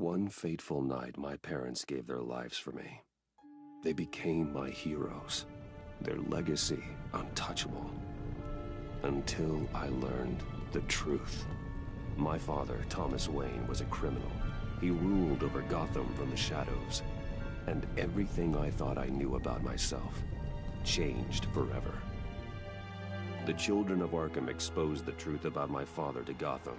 One fateful night, my parents gave their lives for me. They became my heroes, their legacy untouchable. Until I learned the truth. My father, Thomas Wayne, was a criminal. He ruled over Gotham from the shadows. And everything I thought I knew about myself changed forever. The children of Arkham exposed the truth about my father to Gotham.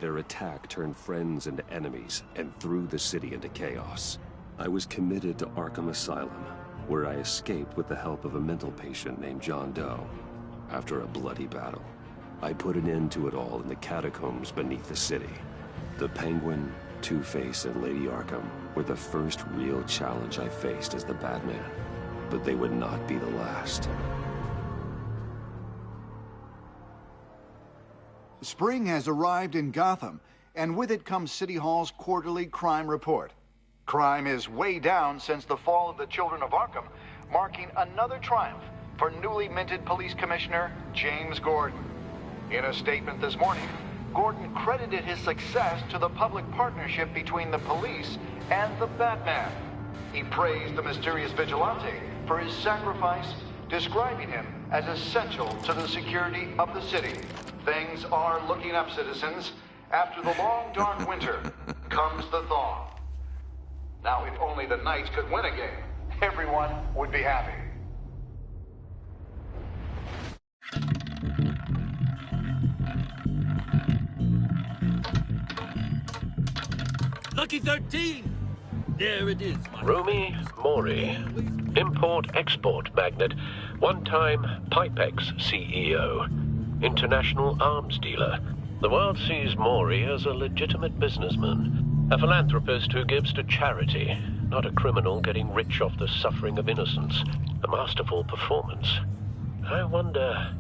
Their attack turned friends into enemies and threw the city into chaos. I was committed to Arkham Asylum, where I escaped with the help of a mental patient named John Doe. After a bloody battle, I put an end to it all in the catacombs beneath the city. The Penguin, Two-Face, and Lady Arkham were the first real challenge I faced as the Batman, but they would not be the last. Spring has arrived in Gotham, and with it comes City Hall's quarterly crime report. Crime is way down since the fall of the Children of Arkham, marking another triumph for newly minted Police Commissioner James Gordon. In a statement this morning, Gordon credited his success to the public partnership between the police and the Batman. He praised the mysterious vigilante for his sacrifice, describing him as essential to the security of the city. Things are looking up, citizens. After the long, dark winter comes the thaw. Now, if only the Knights could win a game, everyone would be happy. Lucky 13! There it is, my Rumi Mori, import-export magnate, one-time Pipex CEO, international arms dealer. The world sees Mori as a legitimate businessman, a philanthropist who gives to charity, not a criminal getting rich off the suffering of innocence. A masterful performance. I wonder,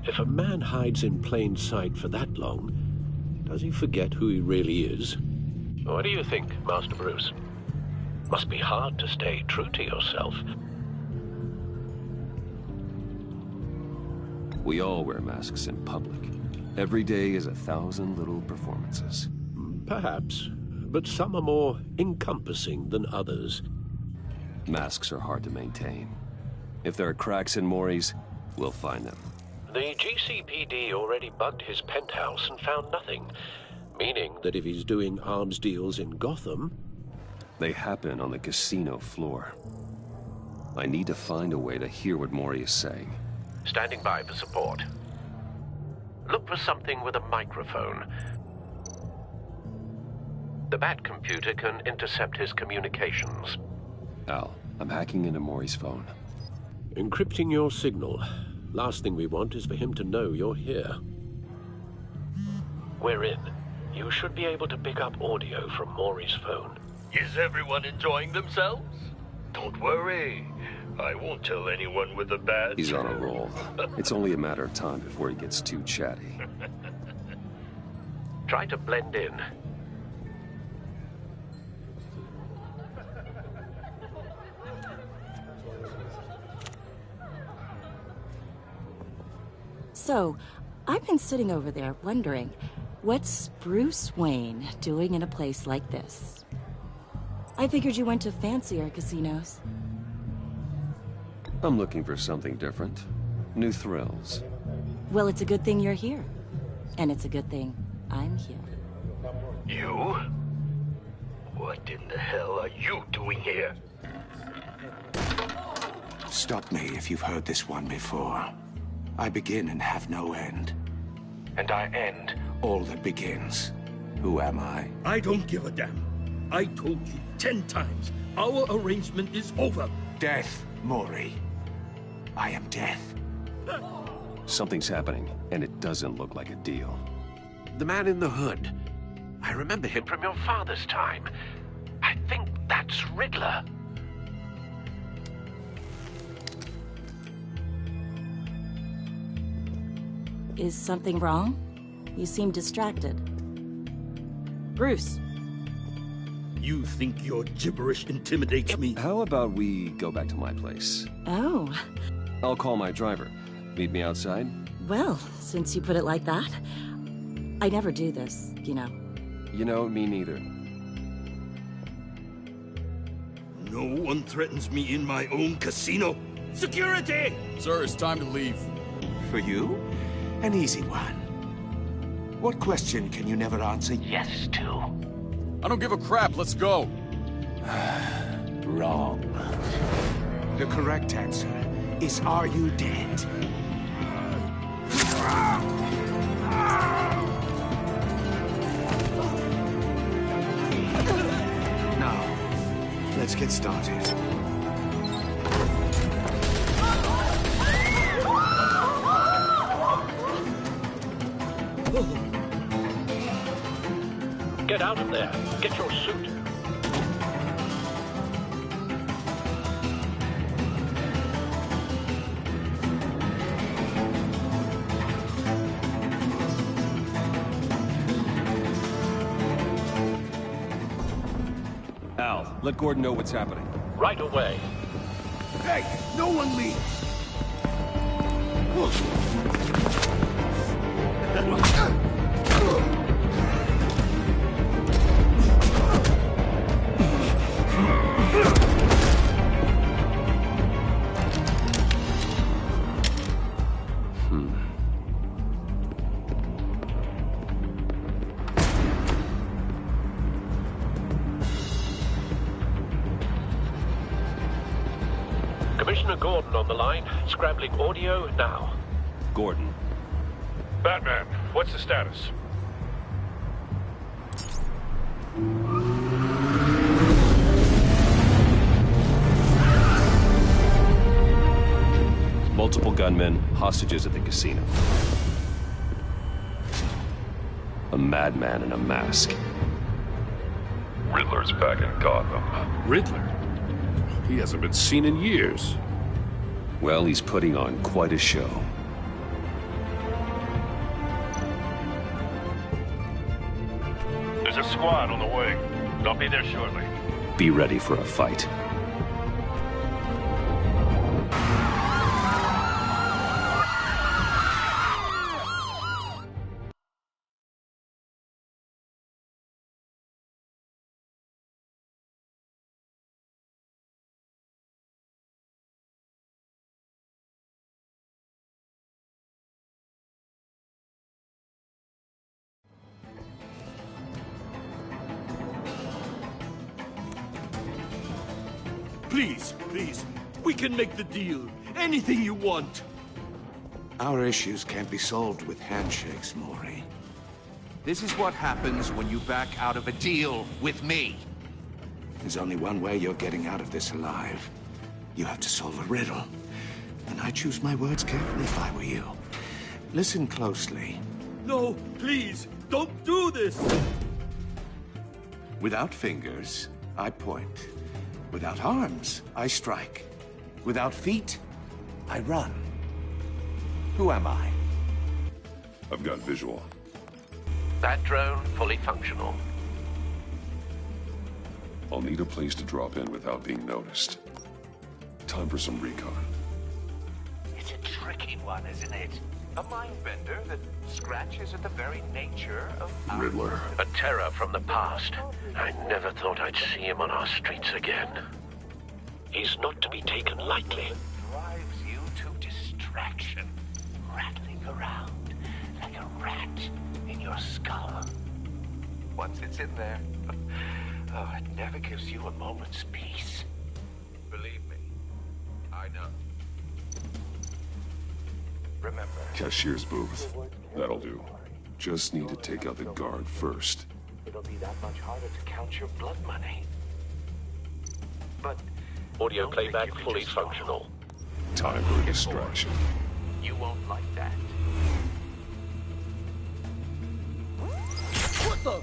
if a man hides in plain sight for that long, does he forget who he really is? What do you think, Master Bruce? Must be hard to stay true to yourself. We all wear masks in public. Every day is 1,000 little performances. Perhaps, but some are more encompassing than others. Masks are hard to maintain. If there are cracks in Mori's, we'll find them. The GCPD already bugged his penthouse and found nothing, meaning that if he's doing arms deals in Gotham... They happen on the casino floor. I need to find a way to hear what Mori is saying. Standing by for support. Look for something with a microphone. The Bat computer can intercept his communications. Al, I'm hacking into Mori's phone. Encrypting your signal. Last thing we want is for him to know you're here. We're in. You should be able to pick up audio from Mori's phone. Is everyone enjoying themselves? Don't worry. I won't tell anyone with a badge. He's on a roll. It's only a matter of time before he gets too chatty. Try to blend in. So, I've been sitting over there wondering, what's Bruce Wayne doing in a place like this? I figured you went to fancier casinos. I'm looking for something different. New thrills. Well, it's a good thing you're here. And it's a good thing I'm here. You? What in the hell are you doing here? Stop me if you've heard this one before. I begin and have no end. And I end all that begins. Who am I? I don't give a damn. I told you 10 times. Our arrangement is over. Death, Mori. I am death. Something's happening, and it doesn't look like a deal. The man in the hood. I remember him from your father's time. I think that's Riddler. Is something wrong? You seem distracted. Bruce. You think your gibberish intimidates me? How about we go back to my place? Oh. I'll call my driver. Meet me outside? Well, since you put it like that, I never do this, you know. You know, me neither. No one threatens me in my own casino. Security! Sir, it's time to leave. For you? An easy one. What question can you never answer yes to? I don't give a crap, let's go. Wrong. The correct answer is, are you dead? Now, let's get started. Get out of there. Get your suit. Al, let Gordon know what's happening. Right away. Hey, no one leaves! Commissioner Gordon on the line. Scrambling audio now. Gordon. Batman, what's the status? Multiple gunmen, hostages at the casino. A madman in a mask. Riddler's back in Gotham. Riddler? He hasn't been seen in years. Well, he's putting on quite a show. There's a squad on the way. They'll be there shortly. Be ready for a fight. Please, please, we can make the deal. Anything you want. Our issues can't be solved with handshakes, Maury. This is what happens when you back out of a deal with me. There's only one way you're getting out of this alive. You have to solve a riddle. And I choose my words carefully if I were you. Listen closely. No, please, don't do this. Without fingers, I point. Without arms, I strike. Without feet, I run. Who am I? I've got visual. That drone fully functional. I'll need a place to drop in without being noticed. Time for some recon. It's a tricky one, isn't it? A mind bender that scratches at the very nature of Riddler. A terror from the past. I never thought I'd see him on our streets again. He's not to be taken lightly. Drives you to distraction, rattling around like a rat in your skull. Once it's in there, oh, it never gives you a moment's peace. Believe me, I know. Remember. Cashier's booth. That'll do. Just need to take out the guard first. It'll be that much harder to count your blood money. But Audio playback fully functional. Time for a distraction. you won't like that. What the?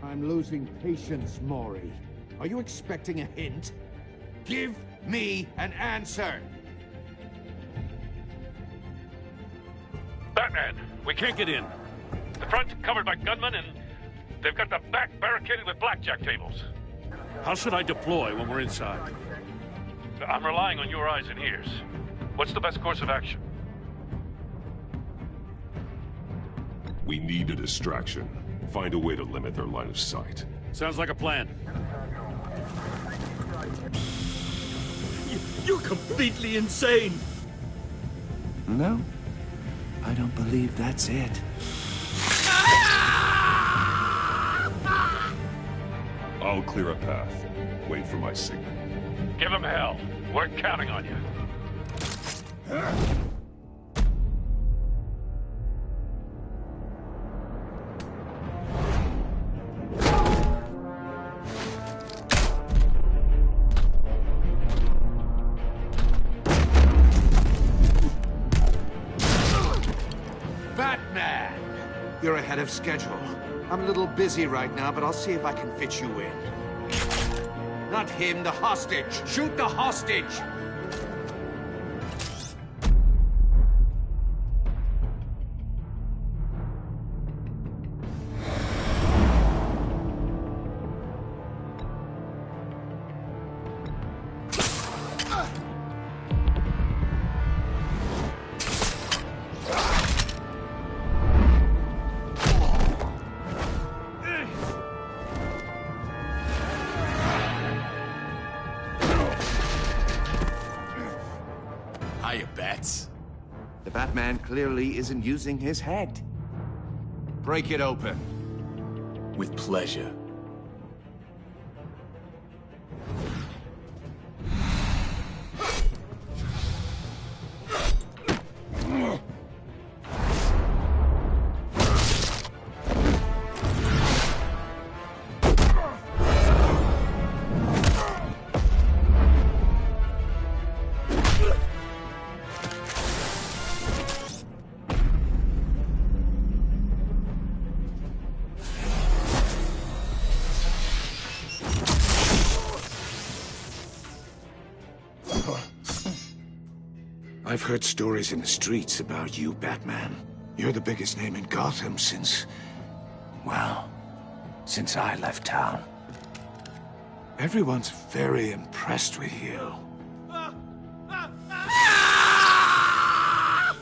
I'm losing patience, Maury. Are you expecting a hint? Give me an answer! Batman, we can't get in. The front's covered by gunmen, and they've got the back barricaded with blackjack tables. How should I deploy when we're inside? I'm relying on your eyes and ears. What's the best course of action? We need a distraction. Find a way to limit their line of sight. Sounds like a plan. You're completely insane! No, I don't believe that's it. I'll clear a path. Wait for my signal. Give him hell. We're counting on you. Batman! You're ahead of schedule. I'm a little busy right now, but I'll see if I can fit you in. Not him, the hostage! Shoot the hostage! Hiya, Bats. The Batman clearly isn't using his head. Break it open. With pleasure. I've heard stories in the streets about you, Batman. You're the biggest name in Gotham since... well, since I left town. Everyone's very impressed with you.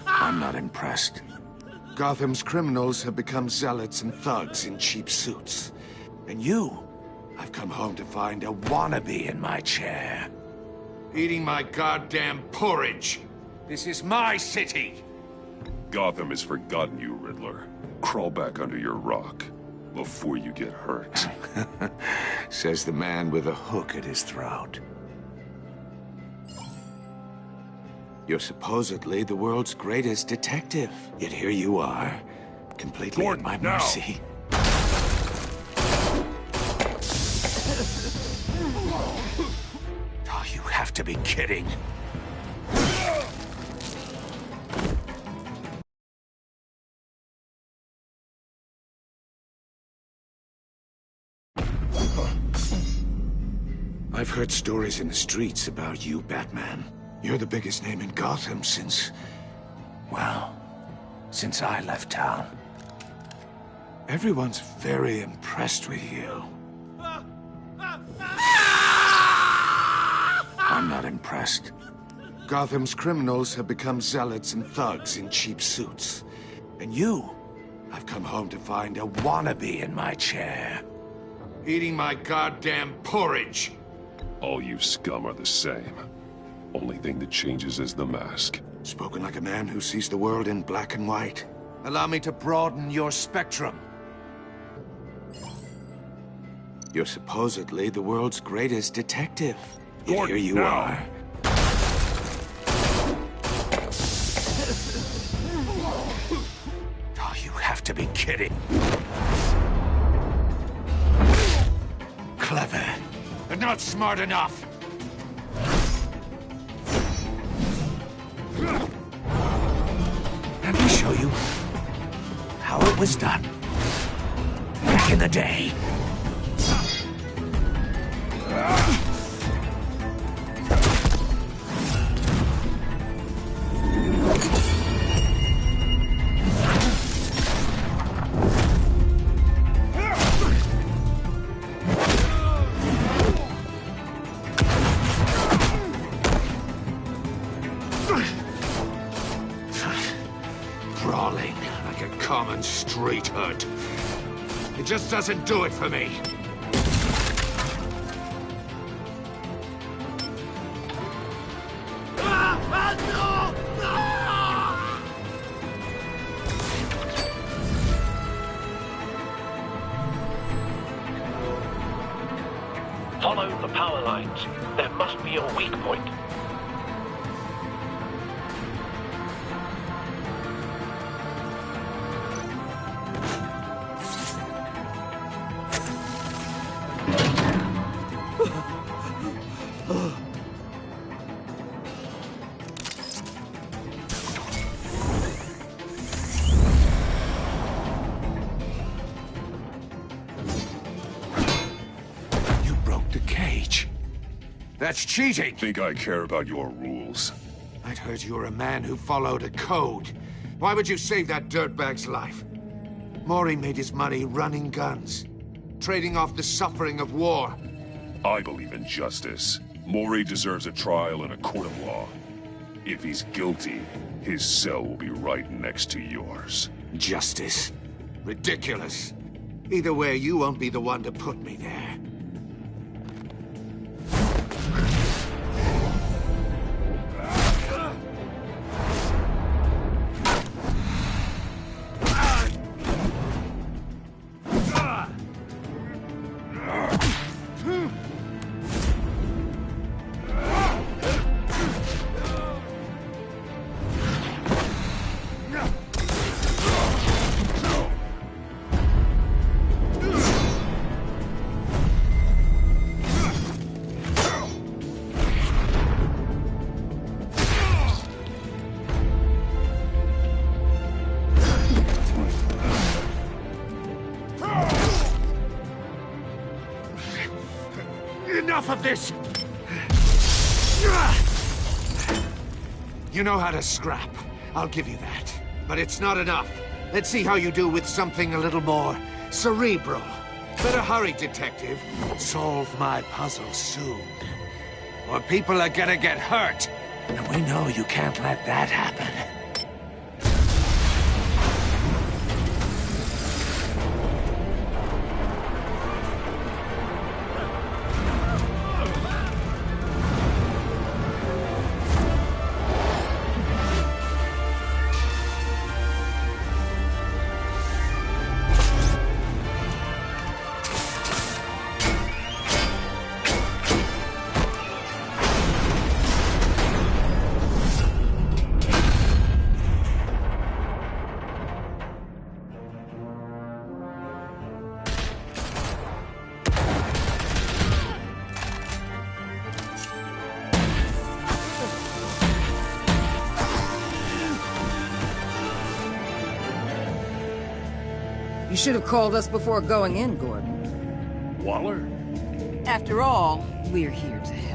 I'm not impressed. Gotham's criminals have become zealots and thugs in cheap suits. And you, I've come home to find a wannabe in my chair. Eating my goddamn porridge. This is my city! Gotham has forgotten you, Riddler. Crawl back under your rock before you get hurt. Says the man with a hook at his throat. You're supposedly the world's greatest detective. Yet here you are, completely at my mercy. Oh, you have to be kidding. I've heard stories in the streets about you, Batman. You're the biggest name in Gotham since... well, since I left town. Everyone's very impressed with you. I'm not impressed. Gotham's criminals have become zealots and thugs in cheap suits. And you, I've come home to find a wannabe in my chair. Eating my goddamn porridge. All you scum are the same. Only thing that changes is the mask. Spoken like a man who sees the world in black and white. Allow me to broaden your spectrum. You're supposedly the world's greatest detective. Yet here you are. Oh, you have to be kidding. Clever, but not smart enough. Let me show you how it was done back in the day. Crawling like a common street hood. It just doesn't do it for me. Follow the power lines. There must be a weak point. That's cheating! Think I care about your rules? I'd heard you were a man who followed a code. Why would you save that dirtbag's life? Mori made his money running guns, trading off the suffering of war. I believe in justice. Mori deserves a trial in a court of law. If he's guilty, his cell will be right next to yours. Justice? Ridiculous. Either way, you won't be the one to put me there. Enough of this! You know how to scrap. I'll give you that. But it's not enough. Let's see how you do with something a little more cerebral. Better hurry, detective. Solve my puzzle soon. Or people are gonna get hurt. And we know you can't let that happen. You should have called us before going in, Gordon. Waller? After all, we're here to help.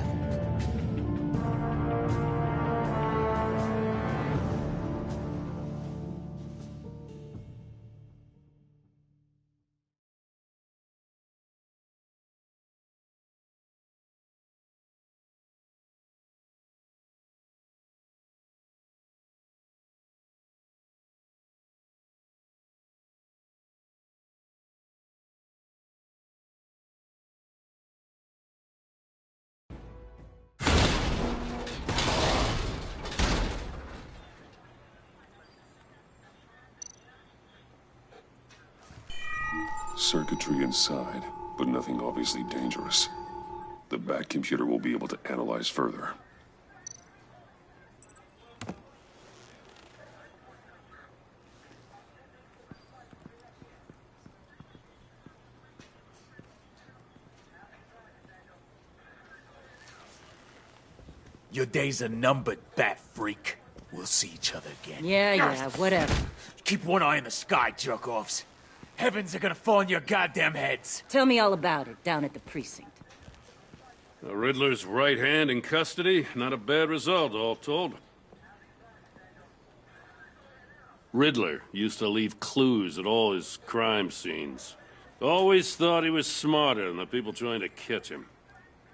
Circuitry inside, but nothing obviously dangerous. The back computer will be able to analyze further. Your days are numbered, bat freak. We'll see each other again. Yeah, whatever. Keep one eye in the sky, jerk-offs. Heavens are gonna fall on your goddamn heads. Tell me all about it, down at the precinct. The Riddler's right hand in custody. Not a bad result, all told. Riddler used to leave clues at all his crime scenes. Always thought he was smarter than the people trying to catch him.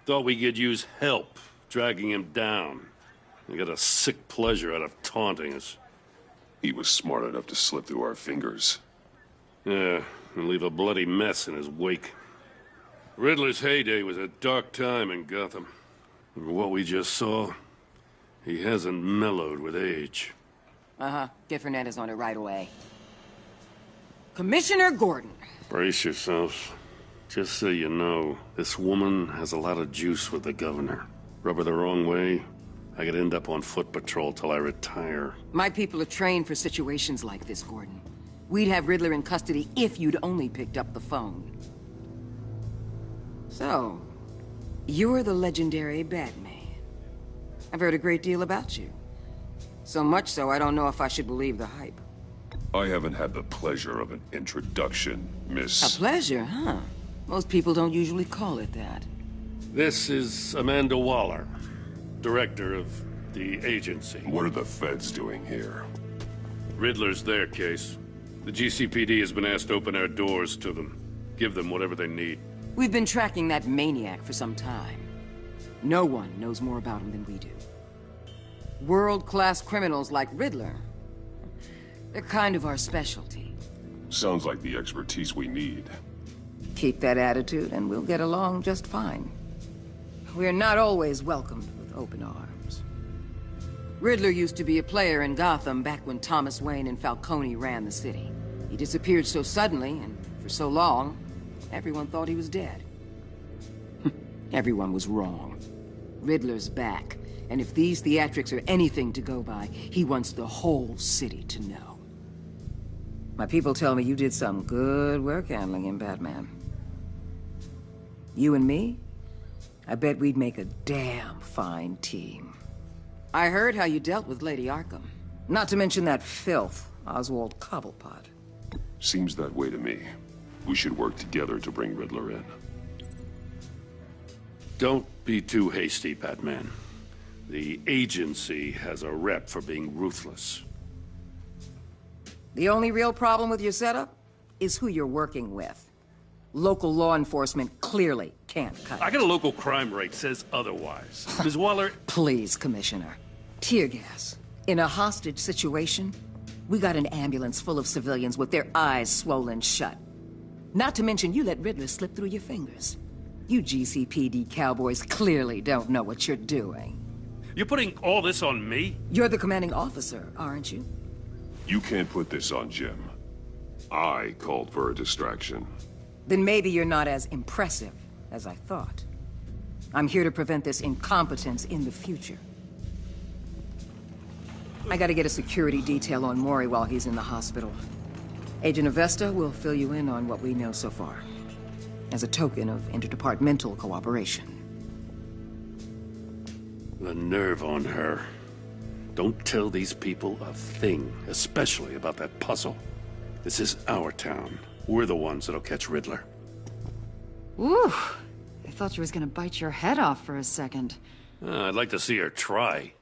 Thought we could use help dragging him down. He got a sick pleasure out of taunting us. He was smart enough to slip through our fingers. Yeah, and leave a bloody mess in his wake. Riddler's heyday was a dark time in Gotham. And what we just saw, he hasn't mellowed with age. Uh-huh. Get Fernandez on it right away. Commissioner Gordon. Brace yourselves. Just so you know, this woman has a lot of juice with the governor. Rub her the wrong way, I could end up on foot patrol till I retire. My people are trained for situations like this, Gordon. We'd have Riddler in custody if you'd only picked up the phone. So, you're the legendary Batman. I've heard a great deal about you. So much so, I don't know if I should believe the hype. I haven't had the pleasure of an introduction, Miss... A pleasure, huh? Most people don't usually call it that. This is Amanda Waller, director of the agency. What are the feds doing here? Riddler's their case. The GCPD has been asked to open our doors to them. Give them whatever they need. We've been tracking that maniac for some time. No one knows more about him than we do. World-class criminals like Riddler. They're kind of our specialty. Sounds like the expertise we need. Keep that attitude and we'll get along just fine. We're not always welcomed with open arms. Riddler used to be a player in Gotham back when Thomas Wayne and Falcone ran the city. He disappeared so suddenly and for so long, everyone thought he was dead. Everyone was wrong. Riddler's back, and if these theatrics are anything to go by, he wants the whole city to know. My people tell me you did some good work handling him, Batman. You and me? I bet we'd make a damn fine team. I heard how you dealt with Lady Arkham. Not to mention that filth, Oswald Cobblepot. Seems that way to me. We should work together to bring Riddler in. Don't be too hasty, Batman. The agency has a rep for being ruthless. The only real problem with your setup is who you're working with. Local law enforcement clearly can't cut it. I got a local crime rate says otherwise. Ms. Waller... Please, Commissioner. Tear gas. In a hostage situation, we got an ambulance full of civilians with their eyes swollen shut. Not to mention you let Riddler slip through your fingers. You GCPD cowboys clearly don't know what you're doing. You're putting all this on me? You're the commanding officer, aren't you? You can't put this on Jim. I called for a distraction. Then maybe you're not as impressive as I thought. I'm here to prevent this incompetence in the future. I gotta get a security detail on Mori while he's in the hospital. Agent Avesta will fill you in on what we know so far, as a token of interdepartmental cooperation. The nerve on her. Don't tell these people a thing, especially about that puzzle. This is our town. We're the ones that'll catch Riddler. Ooh, I thought she was gonna bite your head off for a second. I'd like to see her try.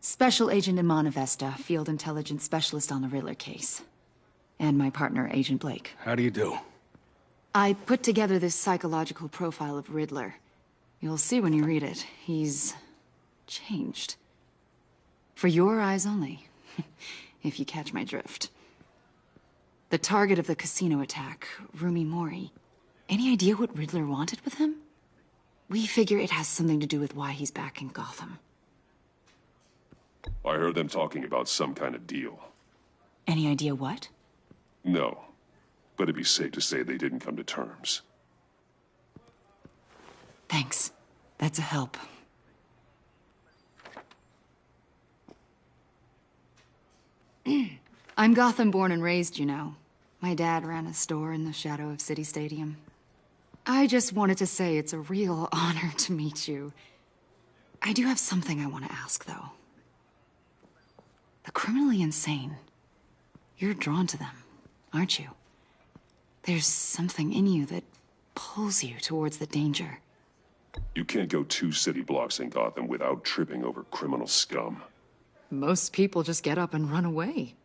Special Agent Iman Avesta, Field Intelligence Specialist on the Riddler case. And my partner, Agent Blake. How do you do? I put together this psychological profile of Riddler. You'll see when you read it. He's changed. For your eyes only, if you catch my drift. The target of the casino attack, Rumi Mori. Any idea what Riddler wanted with him? We figure it has something to do with why he's back in Gotham. I heard them talking about some kind of deal. Any idea what? No, but it'd be safe to say they didn't come to terms. Thanks. That's a help. I'm Gotham born and raised, you know. My dad ran a store in the shadow of City Stadium. I just wanted to say it's a real honor to meet you. I do have something I want to ask, though. The criminally insane. You're drawn to them, aren't you? There's something in you that pulls you towards the danger. You can't go 2 city blocks in Gotham without tripping over criminal scum. Most people just get up and run away.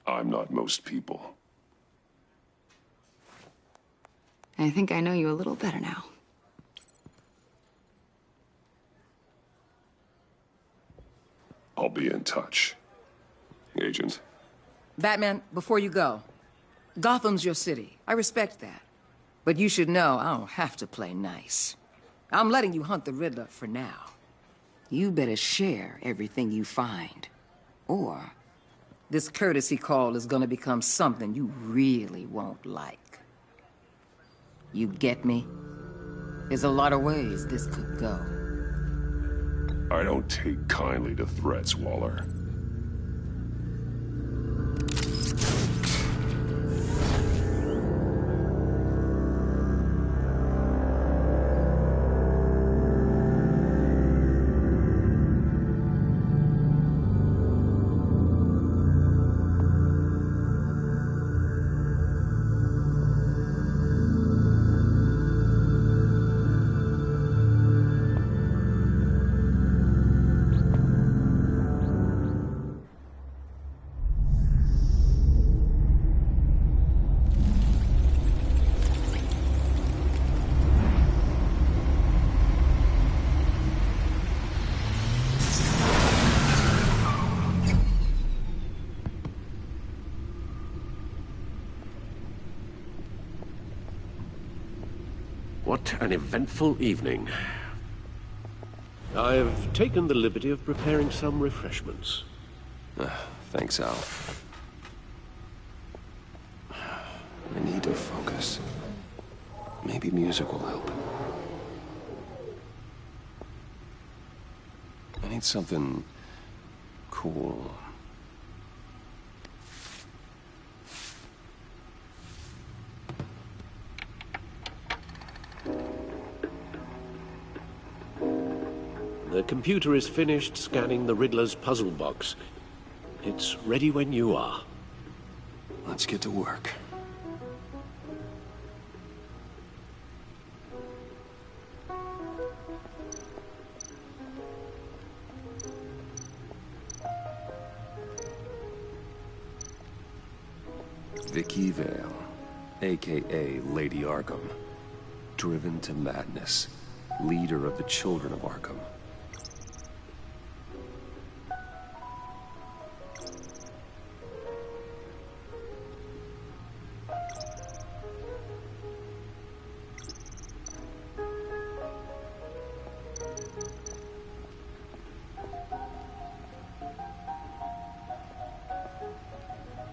I'm not most people. I think I know you a little better now. I'll be in touch. Agent. Batman, before you go, Gotham's your city. I respect that. But you should know I don't have to play nice. I'm letting you hunt the Riddler for now. You better share everything you find. Or this courtesy call is gonna become something you really won't like. You get me? There's a lot of ways this could go. I don't take kindly to threats, Waller. What an eventful evening. I've taken the liberty of preparing some refreshments. Thanks, Al. I need to focus. Maybe music will help. I need something cool. The computer is finished scanning the Riddler's puzzle box. It's ready when you are. Let's get to work. Vicky Vale, aka Lady Arkham, driven to madness, leader of the Children of Arkham.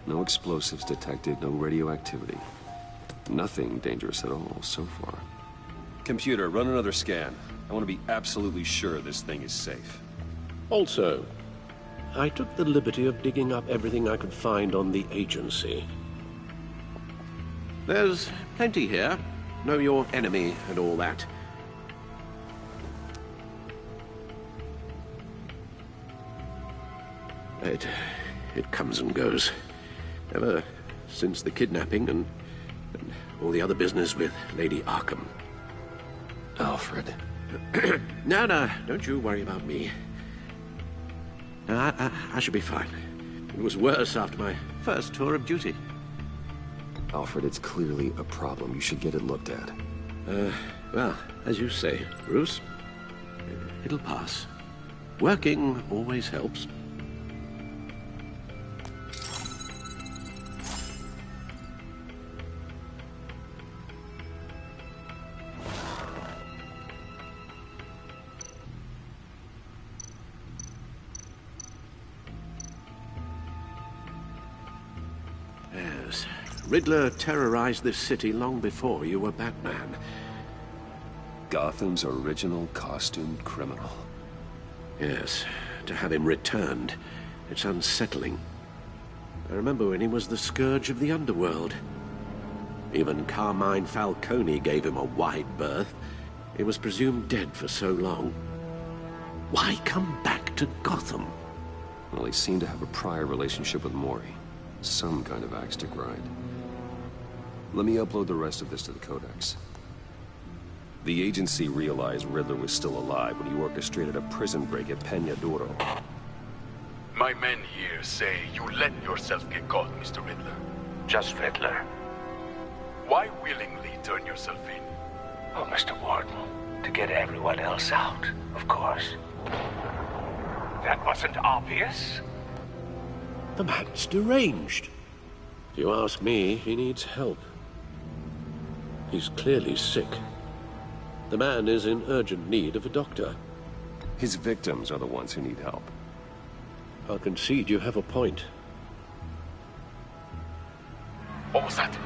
No explosives detected, no radioactivity. Nothing dangerous at all so far. Computer, run another scan. I want to be absolutely sure this thing is safe. Also, I took the liberty of digging up everything I could find on the agency. There's plenty here. Know your enemy and all that. It comes and goes. Ever since the kidnapping and all the other business with Lady Arkham. Alfred. No, don't you worry about me. I should be fine. It was worse after my first tour of duty. Alfred, it's clearly a problem. You should get it looked at. Well, as you say, Bruce, it'll pass. Working always helps. Yes, Riddler terrorized this city long before you were Batman. Gotham's original costumed criminal. Yes, to have him returned, it's unsettling. I remember when he was the scourge of the underworld. Even Carmine Falcone gave him a wide berth. He was presumed dead for so long. Why come back to Gotham? Well, he seemed to have a prior relationship with Mori. Some kind of axe to grind. Let me upload the rest of this to the Codex. The agency realized Riddler was still alive when he orchestrated a prison break at Peña Duro. My men here say you let yourself get caught, Mr. Riddler. Just Riddler. Why willingly turn yourself in? Oh, Mr. Warden, to get everyone else out, of course. That wasn't obvious? The man's deranged. If you ask me, he needs help. He's clearly sick. The man is in urgent need of a doctor. His victims are the ones who need help. I'll concede you have a point. What was that?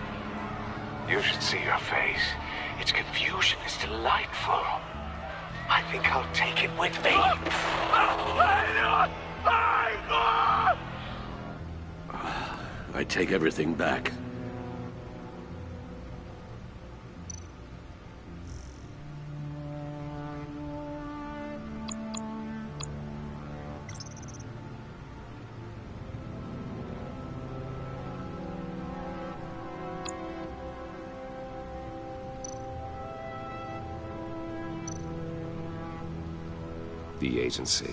You should see your face. Its confusion is delightful. I think I'll take it with me. I take everything back. The agency.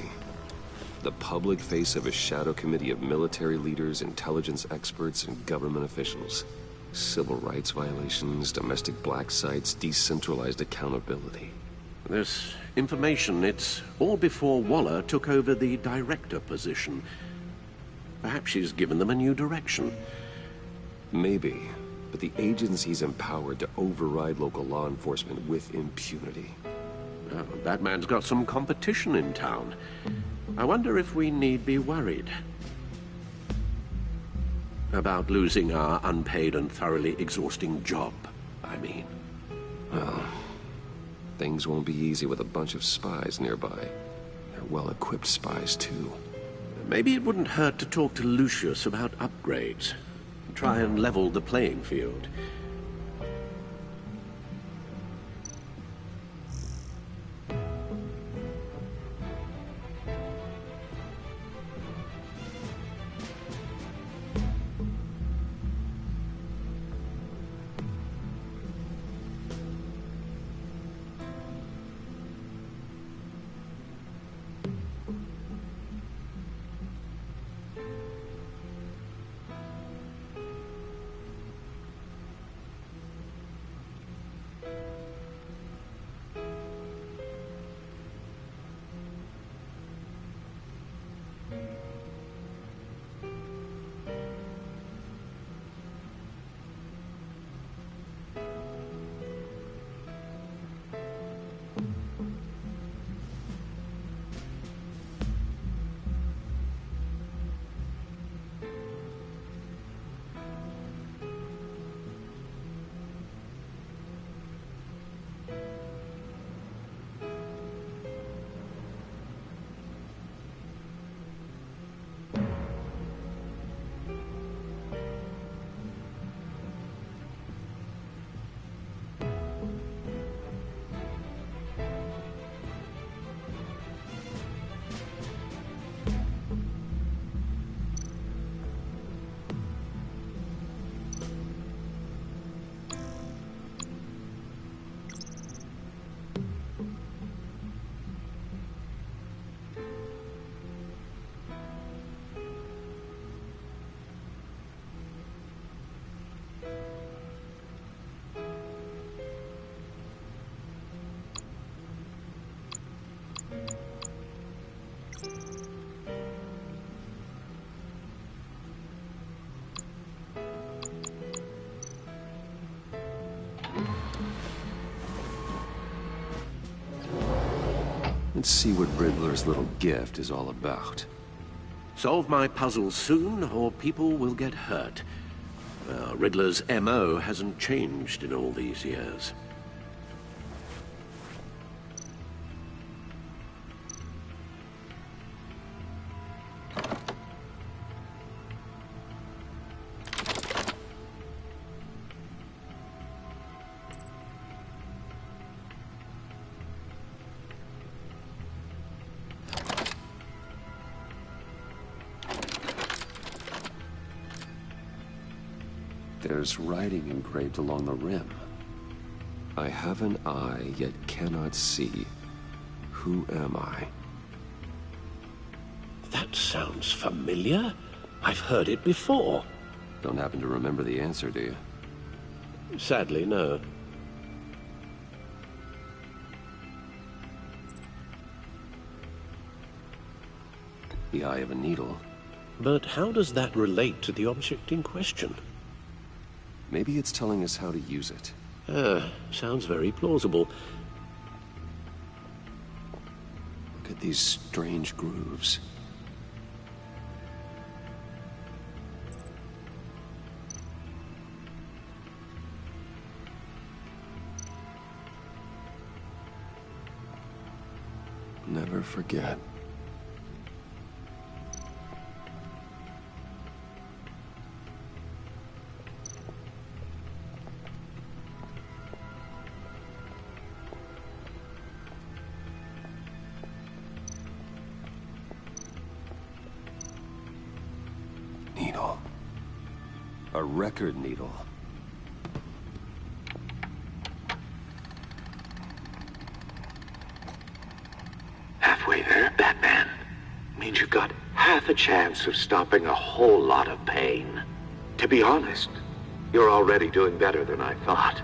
The public face of a shadow committee of military leaders, intelligence experts, and government officials. Civil rights violations, domestic black sites, decentralized accountability. This information, it's all before Waller took over the director position. Perhaps she's given them a new direction. Maybe, but the agency's empowered to override local law enforcement with impunity. Oh, Batman's got some competition in town. I wonder if we need be worried about losing our unpaid and thoroughly exhausting job, I mean. Well, things won't be easy with a bunch of spies nearby. They're well-equipped spies, too. Maybe it wouldn't hurt to talk to Lucius about upgrades. Try and level the playing field. Let's see what Riddler's little gift is all about. Solve my puzzle soon, or people will get hurt. Riddler's M.O. hasn't changed in all these years. There's writing engraved along the rim. I have an eye, yet cannot see. Who am I? That sounds familiar. I've heard it before. Don't happen to remember the answer, do you? Sadly, no. The eye of a needle. But how does that relate to the object in question? Maybe it's telling us how to use it. Sounds very plausible. Look at these strange grooves. Never forget. Needle. A record needle. Halfway there, Batman. Means you've got half a chance of stopping a whole lot of pain. To be honest, you're already doing better than I thought.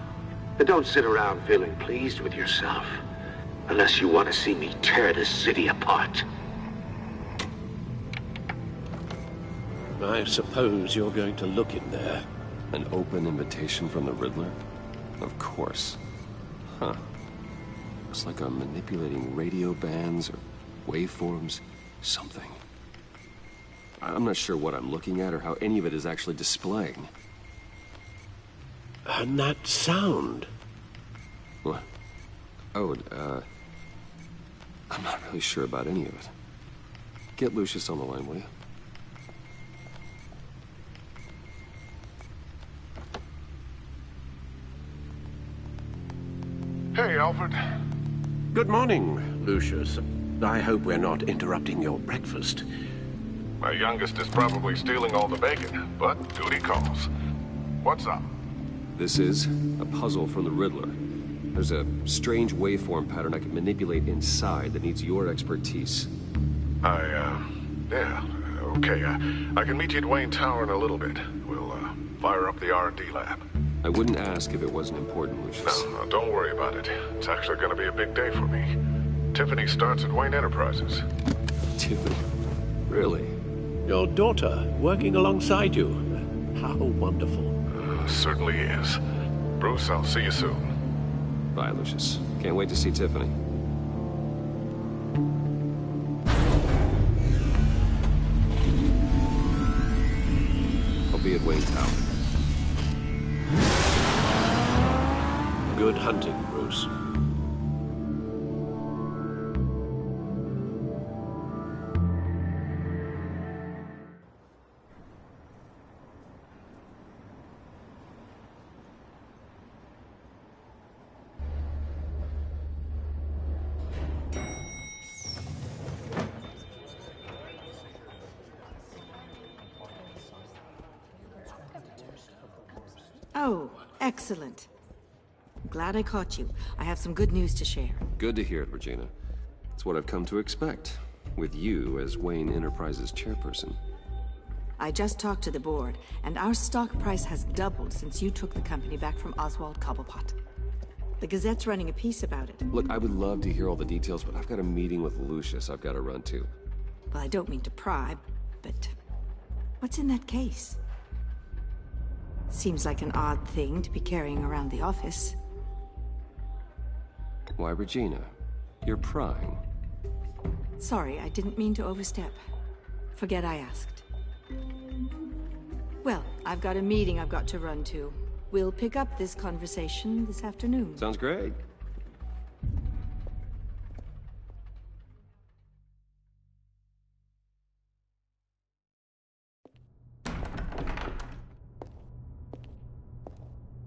But don't sit around feeling pleased with yourself. Unless you want to see me tear this city apart. I suppose you're going to look in there. An open invitation from the Riddler? Of course. Huh. Looks like I'm manipulating radio bands or waveforms. Something. I'm not sure what I'm looking at or how any of it is actually displaying. And that sound? What? Oh, I'm not really sure about any of it. Get Lucius on the line, will you? Hey, Alfred. Good morning, Lucius. I hope we're not interrupting your breakfast. My youngest is probably stealing all the bacon, but duty calls. What's up? This is a puzzle from the Riddler. There's a strange waveform pattern I can manipulate inside that needs your expertise. Yeah, okay. I can meet you at Wayne Tower in a little bit. We'll, fire up the R&D lab. I wouldn't ask if it wasn't important, Lucius. No, don't worry about it. It's actually gonna be a big day for me. Tiffany starts at Wayne Enterprises. Tiffany? Really? Your daughter, working alongside you. How wonderful. Certainly is. Bruce, I'll see you soon. Bye, Lucius. Can't wait to see Tiffany. I'll be at Wayne Tower. Good hunting, Bruce. Oh, excellent. Glad I caught you. I have some good news to share. Good to hear it, Regina. It's what I've come to expect, with you as Wayne Enterprises chairperson. I just talked to the board, and our stock price has doubled since you took the company back from Oswald Cobblepot. The Gazette's running a piece about it. Look, I would love to hear all the details, but I've got a meeting with Lucius I've got to run to. Well, I don't mean to pry, but what's in that case? Seems like an odd thing to be carrying around the office. Why, Regina? You're prying. Sorry, I didn't mean to overstep. Forget I asked. Well, I've got a meeting I've got to run to. We'll pick up this conversation this afternoon. Sounds great.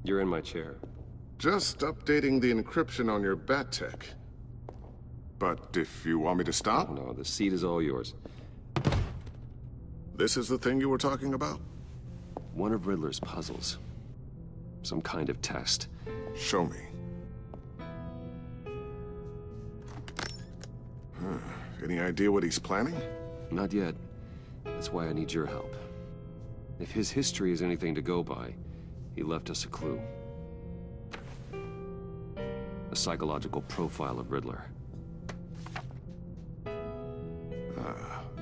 You're in my chair. Just updating the encryption on your bat tech. But if you want me to stop? No, the seat is all yours. This is the thing you were talking about? One of Riddler's puzzles. Some kind of test. Show me. Any idea what he's planning? Not yet. That's why I need your help. If his history is anything to go by, he left us a clue. A psychological profile of Riddler.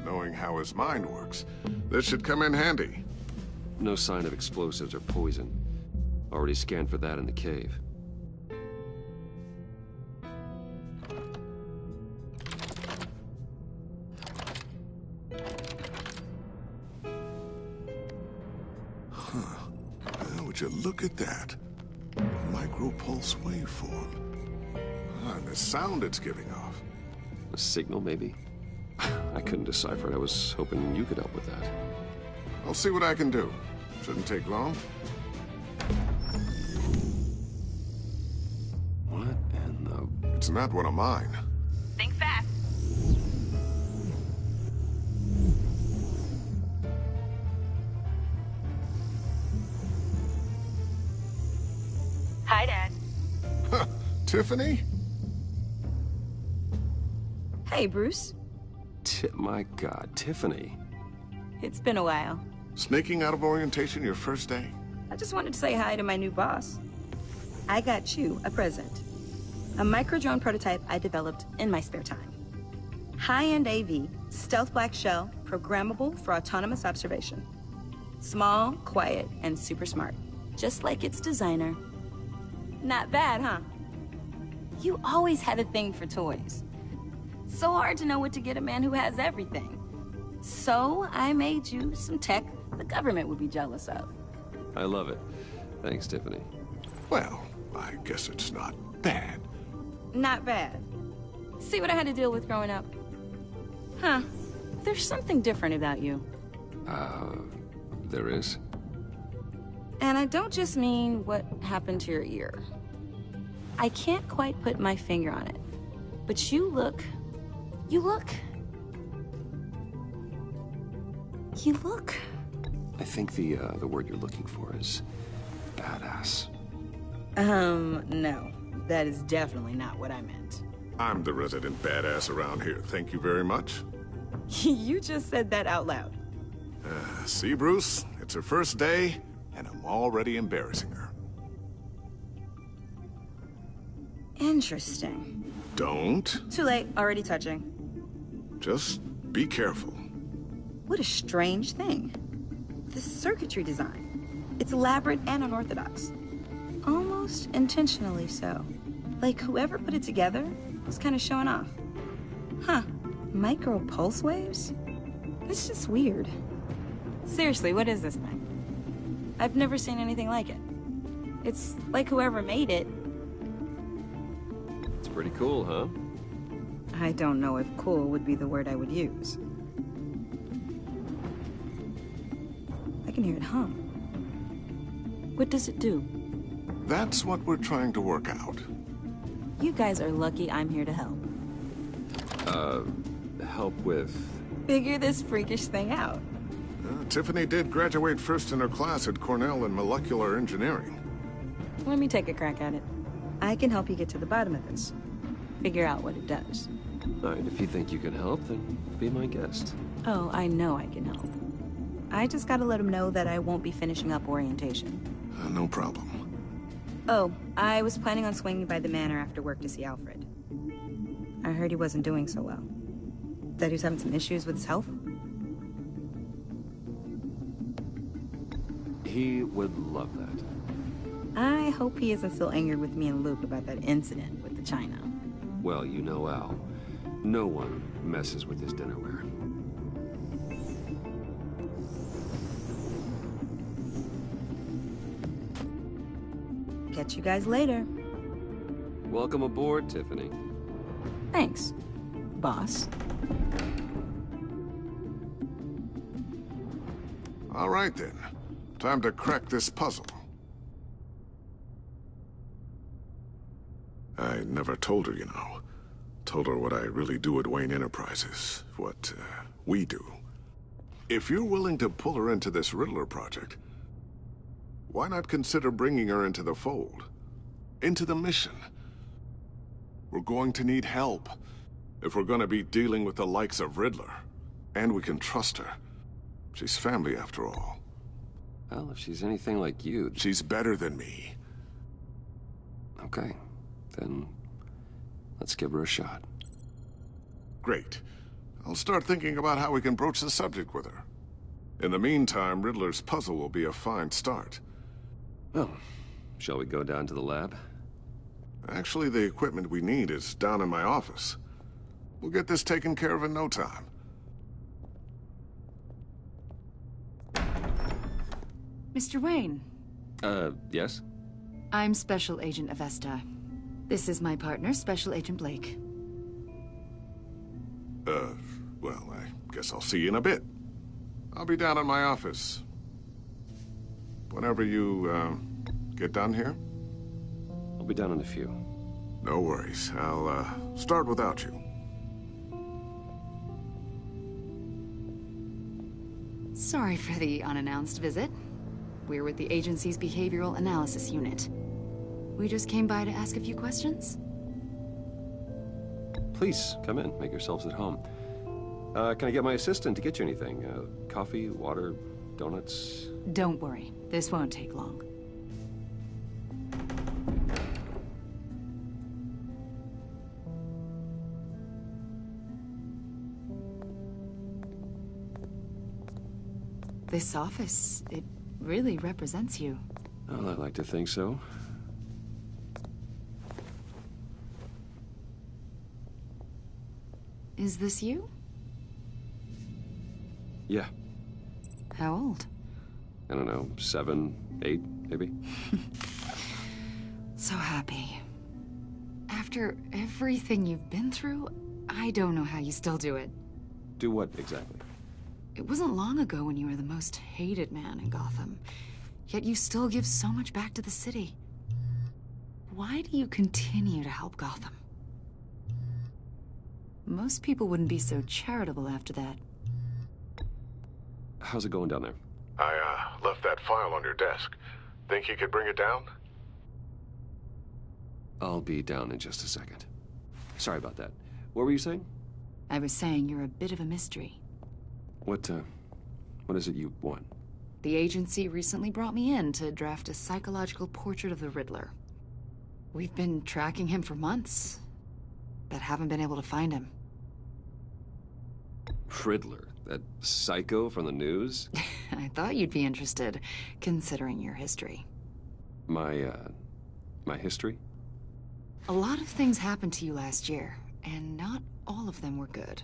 knowing how his mind works. This should come in handy. No sign of explosives or poison. Already scanned for that in the cave. Would you look at that? A micro-pulse waveform. And the sound it's giving off. A signal, maybe? I couldn't decipher it. I was hoping you could help with that. I'll see what I can do. Shouldn't take long. What in the... It's not one of mine. Think fast. Hi, Dad. Tiffany? Hey, Bruce. My God, Tiffany. It's been a while. Sneaking out of orientation your first day? I just wanted to say hi to my new boss. I got you a present. A micro-drone prototype I developed in my spare time. High-end AV, stealth black shell, programmable for autonomous observation. Small, quiet, and super smart. Just like its designer. Not bad, huh? You always had a thing for toys. So hard to know what to get a man who has everything. So I made you some tech the government would be jealous of. I love it. Thanks, Tiffany. Well, I guess it's not bad. Not bad. See what I had to deal with growing up? Huh. There's something different about you. There is? And I don't just mean what happened to your ear. I can't quite put my finger on it. But you look... I think the word you're looking for is badass. No. That is definitely not what I meant. I'm the resident badass around here. Thank you very much. You just said that out loud. See, Bruce? It's her first day, and I'm already embarrassing her. Interesting. Don't. Too late. Already touching. Just be careful. What a strange thing. The circuitry design. It's elaborate and unorthodox. Almost intentionally so. Like whoever put it together was kind of showing off. Huh. Micro pulse waves? That's just weird. Seriously, what is this thing? I've never seen anything like it. It's like whoever made it. It's pretty cool, huh? I don't know if cool would be the word I would use. I can hear it hum. What does it do? That's what we're trying to work out. You guys are lucky I'm here to help. Help with... Figure this freakish thing out. Tiffany did graduate first in her class at Cornell in molecular engineering. Let me take a crack at it. I can help you get to the bottom of this. Figure out what it does. All right, if you think you can help, then be my guest. Oh, I know I can help. I just gotta let him know that I won't be finishing up orientation. No problem. Oh, I was planning on swinging by the manor after work to see Alfred. I heard he wasn't doing so well. That he was having some issues with his health? He would love that. I hope he isn't still angered with me and Luke about that incident with the china. Well, you know Al. No one messes with his dinnerware. Catch you guys later. Welcome aboard, Tiffany. Thanks, boss. All right, then. Time to crack this puzzle. I never told her, you know. Told her what I really do at Wayne Enterprises. What, we do. If you're willing to pull her into this Riddler project, why not consider bringing her into the fold? Into the mission? We're going to need help if we're going to be dealing with the likes of Riddler. And we can trust her. She's family, after all. Well, if she's anything like you... She's better than me. Okay. Then let's give her a shot. Great. I'll start thinking about how we can broach the subject with her. In the meantime, Riddler's puzzle will be a fine start. Well, shall we go down to the lab? Actually, the equipment we need is down in my office. We'll get this taken care of in no time. Mr. Wayne. Yes? I'm Special Agent Avesta. This is my partner, Special Agent Blake. Well, I guess I'll see you in a bit. I'll be down in my office. Whenever you, get done here? I'll be down in a few. No worries. I'll, start without you. Sorry for the unannounced visit. We're with the agency's Behavioral Analysis Unit. We just came by to ask a few questions. Please, come in. Make yourselves at home. Can I get my assistant to get you anything? Coffee, water, donuts? Don't worry. This won't take long. This office, it really represents you. Well, I'd like to think so. Is this you? Yeah. How old? I don't know, 7, 8, maybe? So happy. After everything you've been through, I don't know how you still do it. Do what, exactly? It wasn't long ago when you were the most hated man in Gotham. Yet you still give so much back to the city. Why do you continue to help Gotham? Most people wouldn't be so charitable after that. How's it going down there? I, left that file on your desk. Think you could bring it down? I'll be down in just a second. Sorry about that. What were you saying? I was saying you're a bit of a mystery. What is it you want? The agency recently brought me in to draft a psychological portrait of the Riddler. We've been tracking him for months, but haven't been able to find him. Riddler? That psycho from the news? I thought you'd be interested, considering your history. My history? A lot of things happened to you last year, and not all of them were good.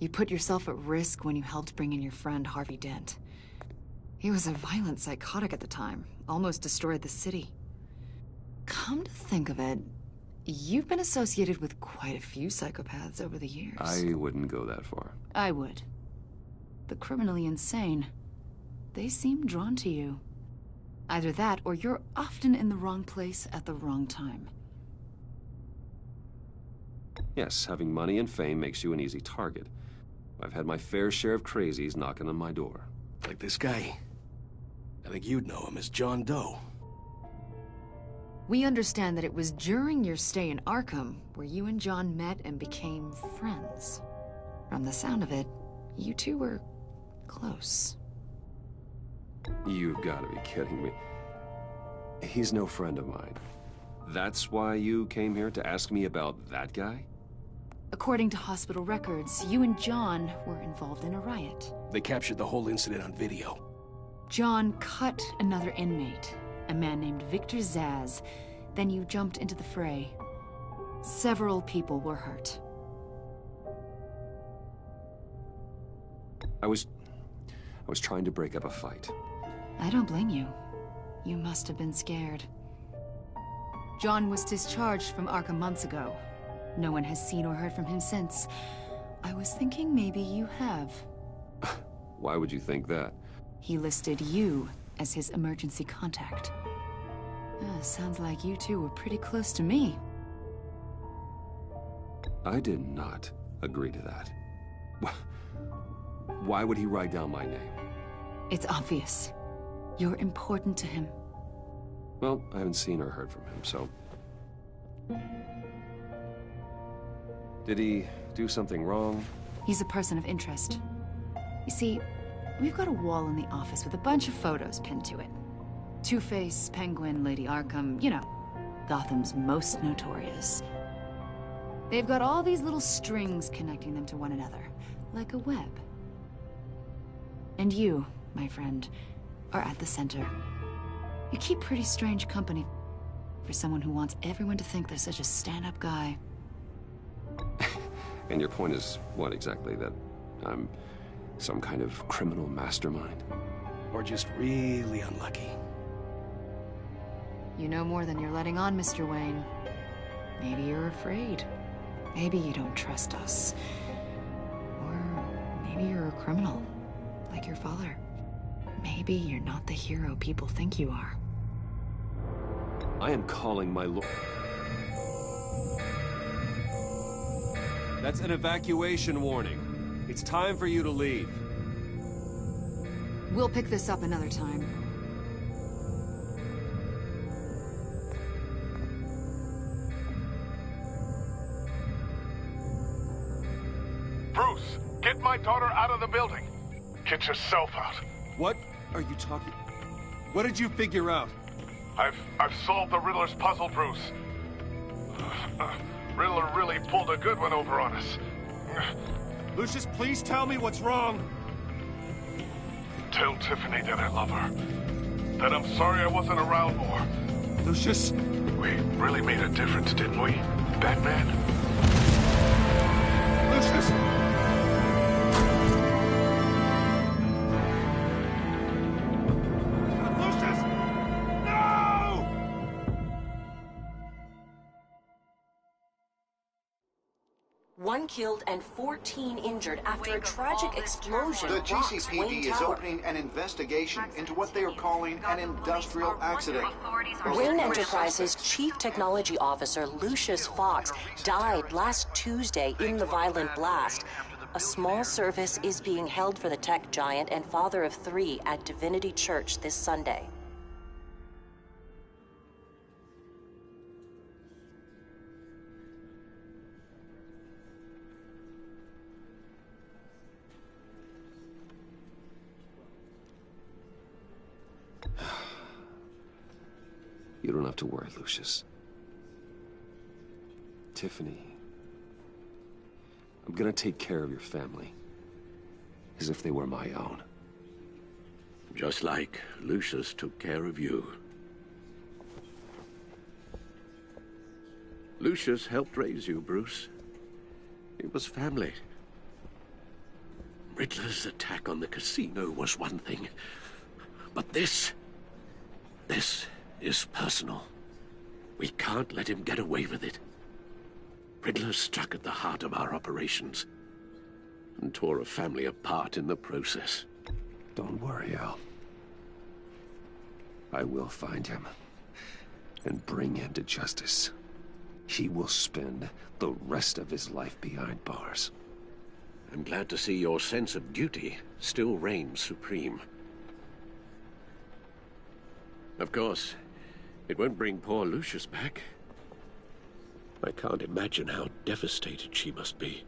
You put yourself at risk when you helped bring in your friend Harvey Dent. He was a violent psychotic at the time, almost destroyed the city. Come to think of it, you've been associated with quite a few psychopaths over the years. I wouldn't go that far. I would. The criminally insane. They seem drawn to you. Either that, or you're often in the wrong place at the wrong time. Yes, having money and fame makes you an easy target. I've had my fair share of crazies knocking on my door. Like this guy. I think you'd know him as John Doe. We understand that it was during your stay in Arkham where you and John met and became friends. From the sound of it, you two were close. You've got to be kidding me. He's no friend of mine. That's why you came here to ask me about that guy? According to hospital records, you and John were involved in a riot. They captured the whole incident on video. John cut another inmate, a man named Victor Zsasz. Then you jumped into the fray. Several people were hurt. I was trying to break up a fight. I don't blame you. You must have been scared. John was discharged from Arkham months ago. No one has seen or heard from him since. I was thinking maybe you have. Why would you think that? He listed you as his emergency contact. Sounds like you two were pretty close to me. I did not agree to that. Why would he write down my name? It's obvious. You're important to him. Well, I haven't seen or heard from him, so... Did he do something wrong? He's a person of interest. You see, we've got a wall in the office with a bunch of photos pinned to it. Two-Face, Penguin, Lady Arkham, you know, Gotham's most notorious. They've got all these little strings connecting them to one another, like a web. And you, my friend, are at the center. You keep pretty strange company for someone who wants everyone to think they're such a stand-up guy. And your point is what exactly? That I'm some kind of criminal mastermind? Or just really unlucky? You know more than you're letting on, Mr. Wayne. Maybe you're afraid. Maybe you don't trust us. Or maybe you're a criminal, like your father. Maybe you're not the hero people think you are. I am calling my lord. That's an evacuation warning. It's time for you to leave. We'll pick this up another time. Bruce, get my daughter out of the building. Get yourself out. What are you talking? What did you figure out? I've solved the Riddler's puzzle, Bruce. Riddler really pulled a good one over on us. Lucius, please tell me what's wrong. Tell Tiffany that I love her. That I'm sorry I wasn't around more. Lucius. We really made a difference, didn't we, Batman? Lucius! One killed and 14 injured after a tragic explosion. The rocks GCPD Wayne is Tower. opening an investigation into what they are calling an industrial accident. Wayne Enterprises' Chief Technology Officer Lucius Fox died last Tuesday in the violent blast. A small service is being held for the tech giant and father of 3 at Divinity Church this Sunday. You don't have to worry, Lucius. Tiffany, I'm gonna take care of your family. As if they were my own. Just like Lucius took care of you. Lucius helped raise you, Bruce. It was family. Riddler's attack on the casino was one thing. But this is personal. We can't let him get away with it. Riddler struck at the heart of our operations and tore a family apart in the process. Don't worry, Al. I will find him and bring him to justice. He will spend the rest of his life behind bars. I'm glad to see your sense of duty still reigns supreme. Of course, it won't bring poor Lucius back. I can't imagine how devastated she must be.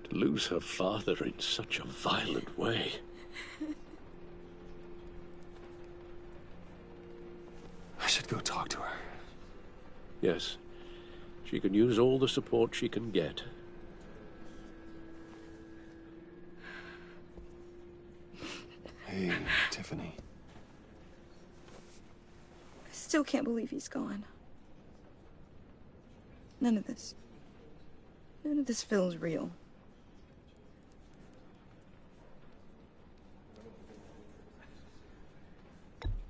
To lose her father in such a violent way. I should go talk to her. Yes, she can use all the support she can get. Hey, Tiffany. I still can't believe he's gone. None of this feels real.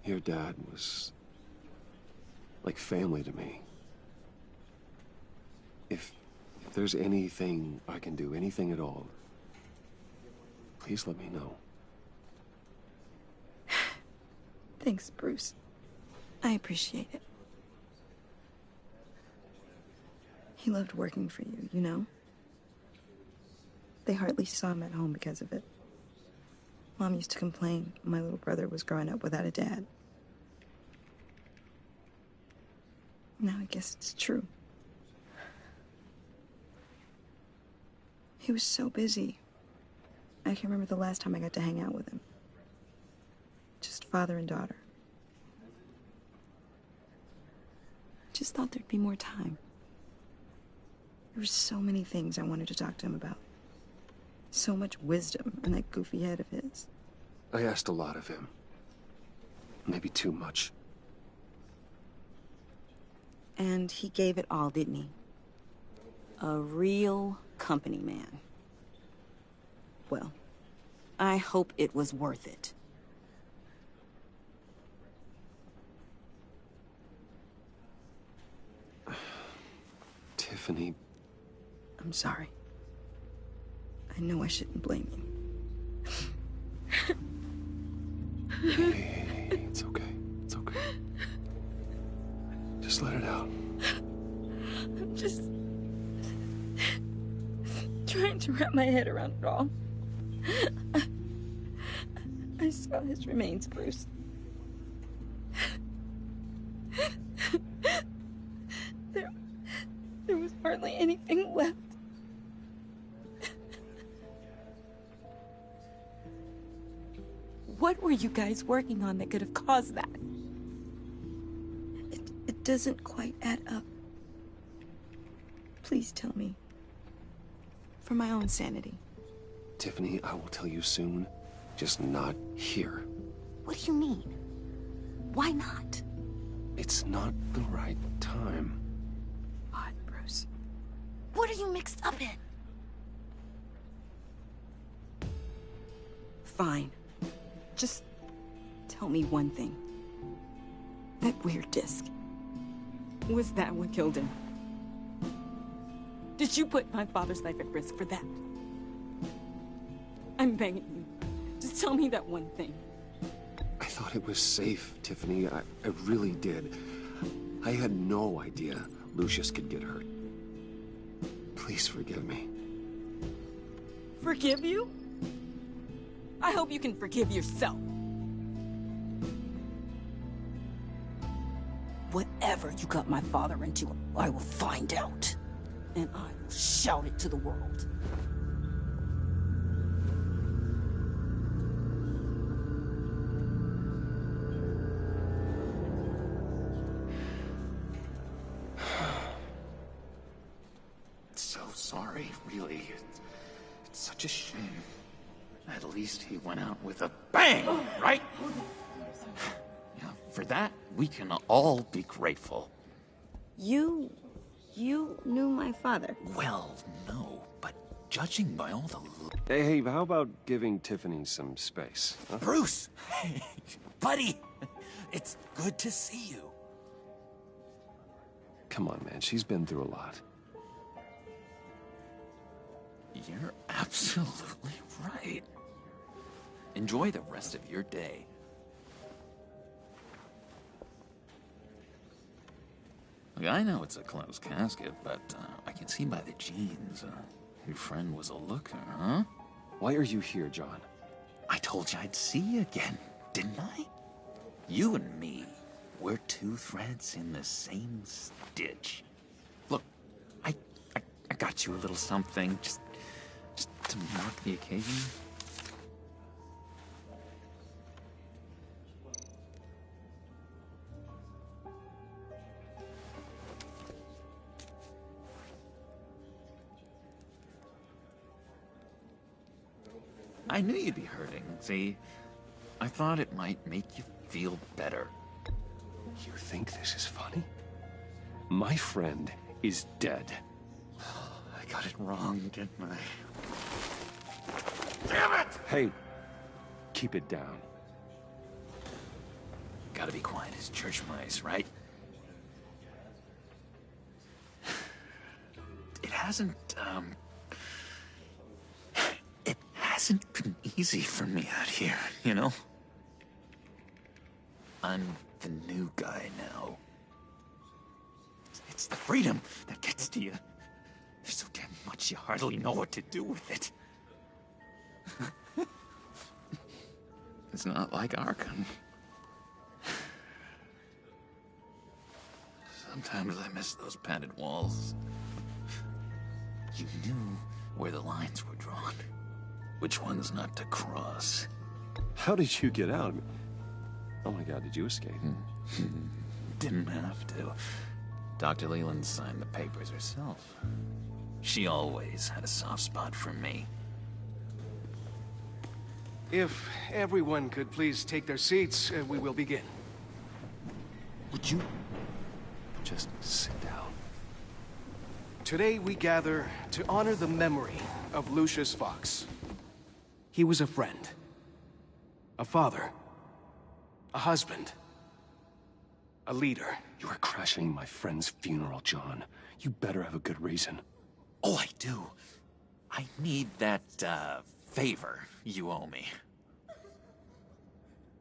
Your dad was like family to me. If there's anything I can do, anything at all, please let me know. Thanks, Bruce. I appreciate it. He loved working for you, you know? They hardly saw him at home because of it. Mom used to complain my little brother was growing up without a dad. Now I guess it's true. He was so busy. I can remember the last time I got to hang out with him. Just father and daughter. Just thought there'd be more time. There were so many things I wanted to talk to him about. So much wisdom in that goofy head of his. I asked a lot of him. Maybe too much. And he gave it all, didn't he? A real company man. Well, I hope it was worth it. Tiffany... I'm sorry. I know I shouldn't blame you. Hey, it's okay. It's okay. Just let it out. I'm just trying to wrap my head around it all. I saw his remains, Bruce. There was hardly anything left. What were you guys working on that could have caused that? It doesn't quite add up. Please tell me. For my own sanity. Tiffany, I will tell you soon. Just not here. What do you mean? Why not? It's not the right time. What, Bruce? What are you mixed up in? Fine. Just tell me one thing. That weird disc. Was that what killed him? Did you put my father's life at risk for that? I'm begging you. Just tell me that one thing. I thought it was safe, Tiffany. I really did. I had no idea Lucius could get hurt. Please forgive me. Forgive you? I hope you can forgive yourself. Whatever you got my father into, I will find out. And I will shout it to the world. So sorry, really. It's such a shame. At least he went out with a bang, right? Yeah, for that, we can all be grateful. You knew my father? Well, no, but judging by all the... Hey, how about giving Tiffany some space? Huh? Bruce! Hey, buddy! It's good to see you. Come on, man. She's been through a lot. You're absolutely right. Enjoy the rest of your day. Look, I know it's a closed casket, but I can see by the jeans, your friend was a looker, huh? Why are you here, John? I told you I'd see you again, didn't I? You and me, we're two threads in the same stitch. Look, I got you a little something, just to mark the occasion. I knew you'd be hurting, see? I thought it might make you feel better. You think this is funny? My friend is dead. I got it wrong, didn't I? Damn it! Hey, keep it down. Gotta be quiet as church mice, right? It hasn't been easy for me out here, you know? I'm the new guy now. It's the freedom that gets to you. There's so damn much you hardly know what to do with it. It's not like Arkham. Sometimes I miss those padded walls. You knew where the lines were drawn. Which ones not to cross. How did you get out? Oh my God, did you escape? Didn't have to. Dr. Leland signed the papers herself. She always had a soft spot for me. If everyone could please take their seats, we will begin. Would you just sit down? Today we gather to honor the memory of Lucius Fox. He was a friend, a father, a husband, a leader. You are crashing my friend's funeral, John. You better have a good reason. Oh, I do. I need that, favor you owe me.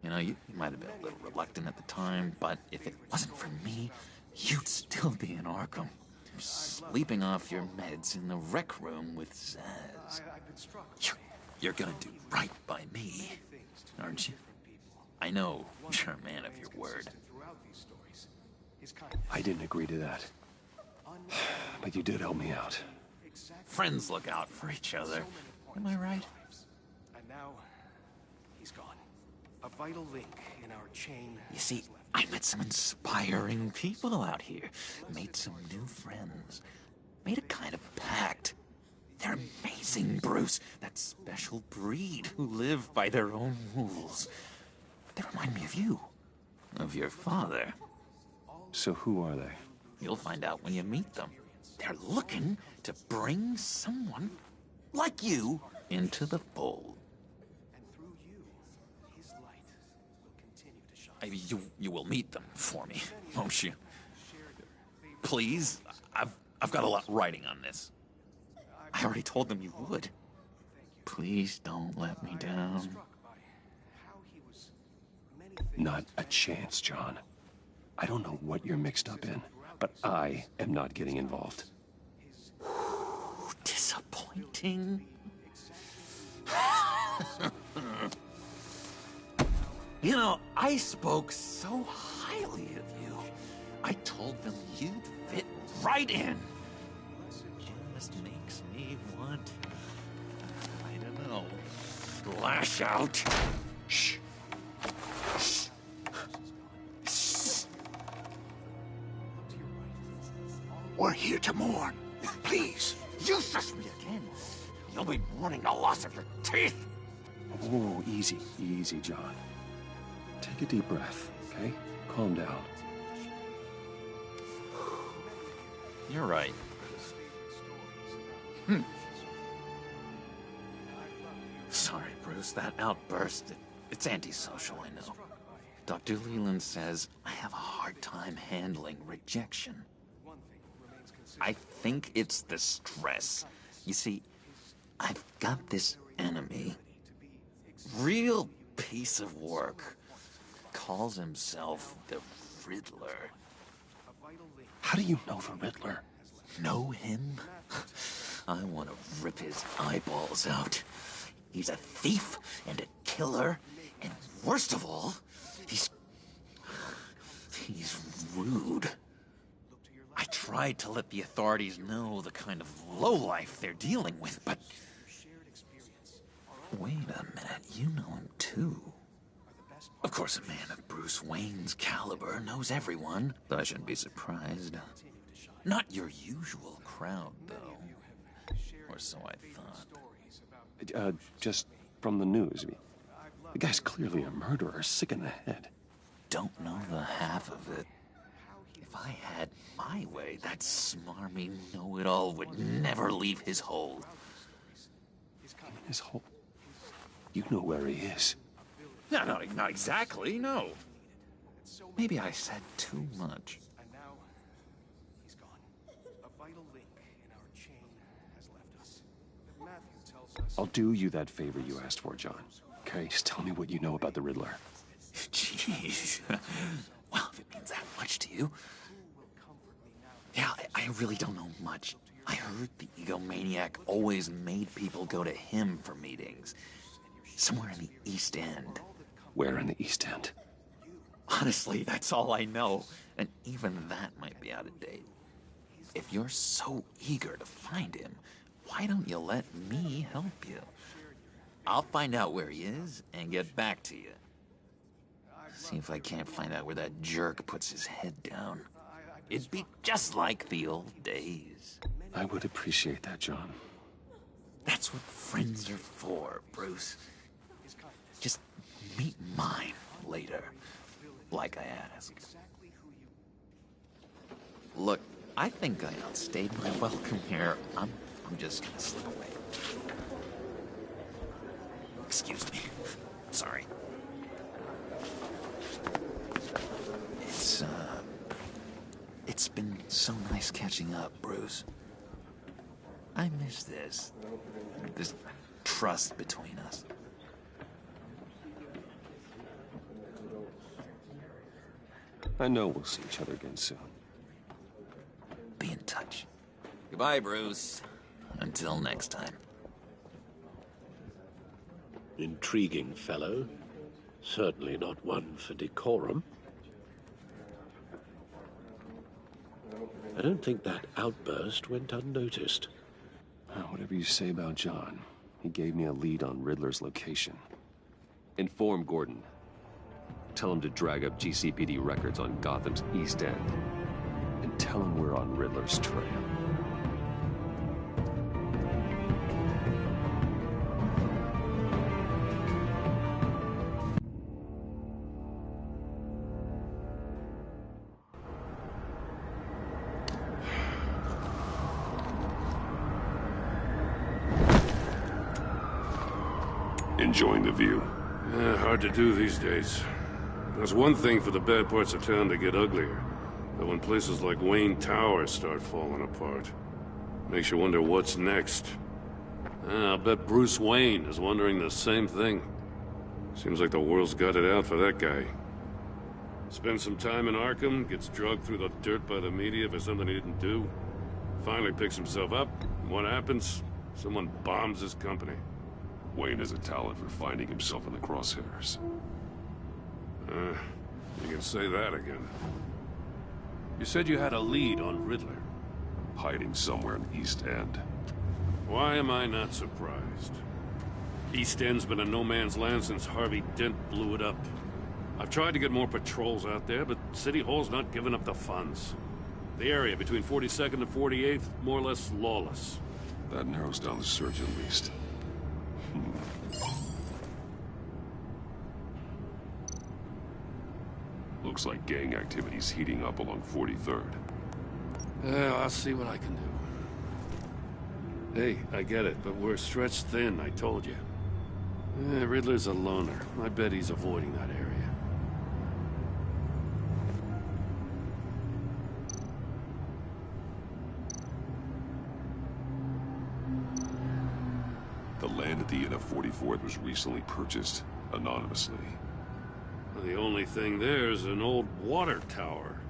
You know, you might have been a little reluctant at the time, but if it wasn't for me, you'd still be in Arkham. Sleeping off your meds in the rec room with Zaz. You're gonna do right by me, aren't you? I know you're a man of your word. I didn't agree to that. But you did help me out. Friends look out for each other. Am I right? And now, he's gone. A vital link in our chain. You see, I met some inspiring people out here. Made some new friends. Made a kind of pact. They're amazing, Bruce. That special breed who live by their own rules. They remind me of you. Of your father. So who are they? You'll find out when you meet them. They're looking to bring someone like you into the fold. You will meet them for me, won't you? Please? I've got a lot writing on this. I already told them you would. Please don't let me down. Not a chance, John. I don't know what you're mixed up in, but I am not getting involved. Disappointing. You know, I spoke so highly of you. I told them you'd fit right in. Just makes me want, I don't know, lash out. Shh. Shh. Shh. We're here to mourn. Please. You shush me again. You'll be mourning the loss of your teeth. Oh, easy, easy, John. Take a deep breath, okay? Calm down. You're right. Sorry, Bruce, that outburst, it's antisocial, I know. Dr. Leland says I have a hard time handling rejection. I think it's the stress. You see, I've got this enemy. Real piece of work. Calls himself the Riddler. How do you know the Riddler? Know him? I want to rip his eyeballs out. He's a thief and a killer, and worst of all, he's rude. I tried to let the authorities know the kind of lowlife they're dealing with, but... Wait a minute, you know him too. Of course, a man of Bruce Wayne's caliber knows everyone, but I shouldn't be surprised. Not your usual crowd, though. Or so I thought. Just from the news. The guy's clearly a murderer, sick in the head. Don't know the half of it. If I had my way, that smarmy know-it-all would never leave his hole. His hole? You know where he is. No, not exactly, no. Maybe I said too much. And now, he's gone. A vital link in our chain has left us. Matthew tells us... I'll do you that favor you asked for, John. Okay, just tell me what you know about the Riddler. Jeez. Well, if it means that much to you. Yeah, I really don't know much. I heard the egomaniac always made people go to him for meetings. Somewhere in the East End. Where in the East End? Honestly, that's all I know. And even that might be out of date. If you're so eager to find him, why don't you let me help you? I'll find out where he is and get back to you. See if I can't find out where that jerk puts his head down. It'd be just like the old days. I would appreciate that, John. That's what friends are for, Bruce. Just meet mine later, like I asked. Look, I think I outstayed my welcome here. I'm just gonna slip away. Excuse me. Sorry. It's been so nice catching up, Bruce. I miss this trust between us. I know we'll see each other again soon. Be in touch. Goodbye, Bruce. Until next time. Intriguing fellow. Certainly not one for decorum. I don't think that outburst went unnoticed. Whatever you say about John, he gave me a lead on Riddler's location. Inform Gordon. Tell him to drag up GCPD records on Gotham's East End. And tell him we're on Riddler's trail. Enjoying the view? Yeah, hard to do these days. There's one thing for the bad parts of town to get uglier. But when places like Wayne Tower start falling apart, makes you wonder what's next. I'll bet Bruce Wayne is wondering the same thing. Seems like the world's got it out for that guy. Spends some time in Arkham, gets dragged through the dirt by the media for something he didn't do. Finally picks himself up, and what happens? Someone bombs his company. Wayne has a talent for finding himself in the crosshairs. You can say that again. You said you had a lead on Riddler. Hiding somewhere in East End. Why am I not surprised? East End's been a no-man's land since Harvey Dent blew it up. I've tried to get more patrols out there, but City Hall's not giving up the funds. The area between 42nd and 48th, more or less lawless. That narrows down the search at least. Looks like gang activity's heating up along 43rd. Yeah, I'll see what I can do. Hey, I get it, but we're stretched thin, I told you. Riddler's a loner. I bet he's avoiding that area. The land at the end of 44th was recently purchased anonymously. The only thing there is an old water tower.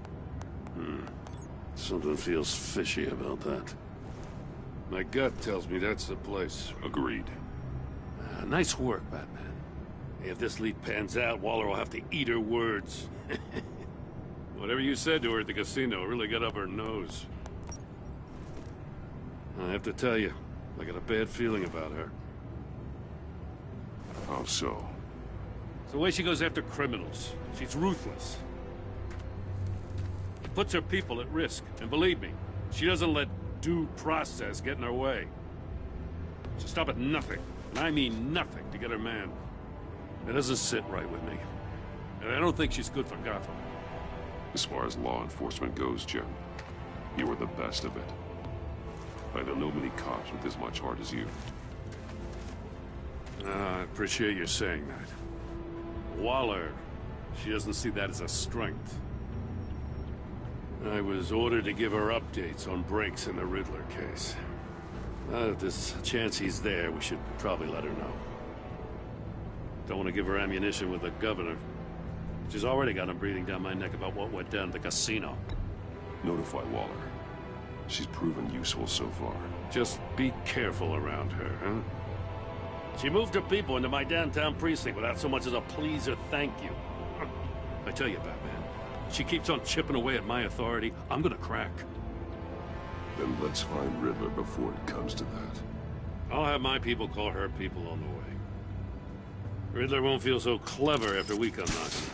Something feels fishy about that. My gut tells me that's the place. Agreed. Nice work, Batman. If this lead pans out, Waller will have to eat her words. Whatever you said to her at the casino really got up her nose. I have to tell you, I got a bad feeling about her. How so? It's the way she goes after criminals. She's ruthless. She puts her people at risk, and believe me, she doesn't let due process get in her way. She'll stop at nothing, and I mean nothing, to get her man. It doesn't sit right with me. And I don't think she's good for Gotham. As far as law enforcement goes, Jim, you are the best of it. I don't know many cops with as much heart as you. I appreciate you saying that. Waller, she doesn't see that as a strength. I was ordered to give her updates on breaks in the Riddler case. If there's a chance he's there, we should probably let her know. Don't want to give her ammunition with the governor. She's already got him breathing down my neck about what went down at the casino. Notify Waller. She's proven useful so far. Just be careful around her, huh? She moved her people into my downtown precinct without so much as a please or thank you. I tell you, Batman, she keeps on chipping away at my authority, I'm gonna crack. Then let's find Riddler before it comes to that. I'll have my people call her people on the way. Riddler won't feel so clever after we come knocking.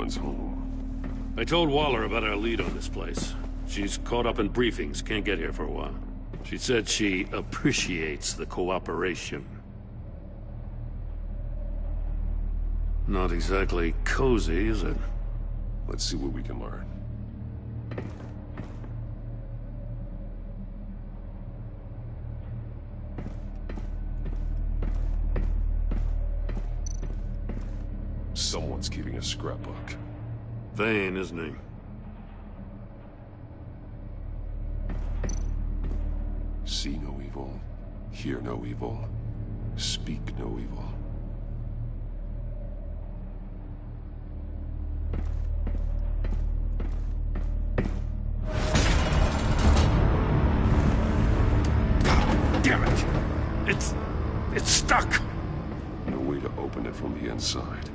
Ch.1's home. I told Waller about our lead on this place. She's caught up in briefings, can't get here for a while. She said she appreciates the cooperation. Not exactly cozy, is it? Let's see what we can learn. Someone's keeping a scrapbook. Vane, isn't he? See no evil, hear no evil, speak no evil. God damn it! It's stuck! No way to open it from the inside.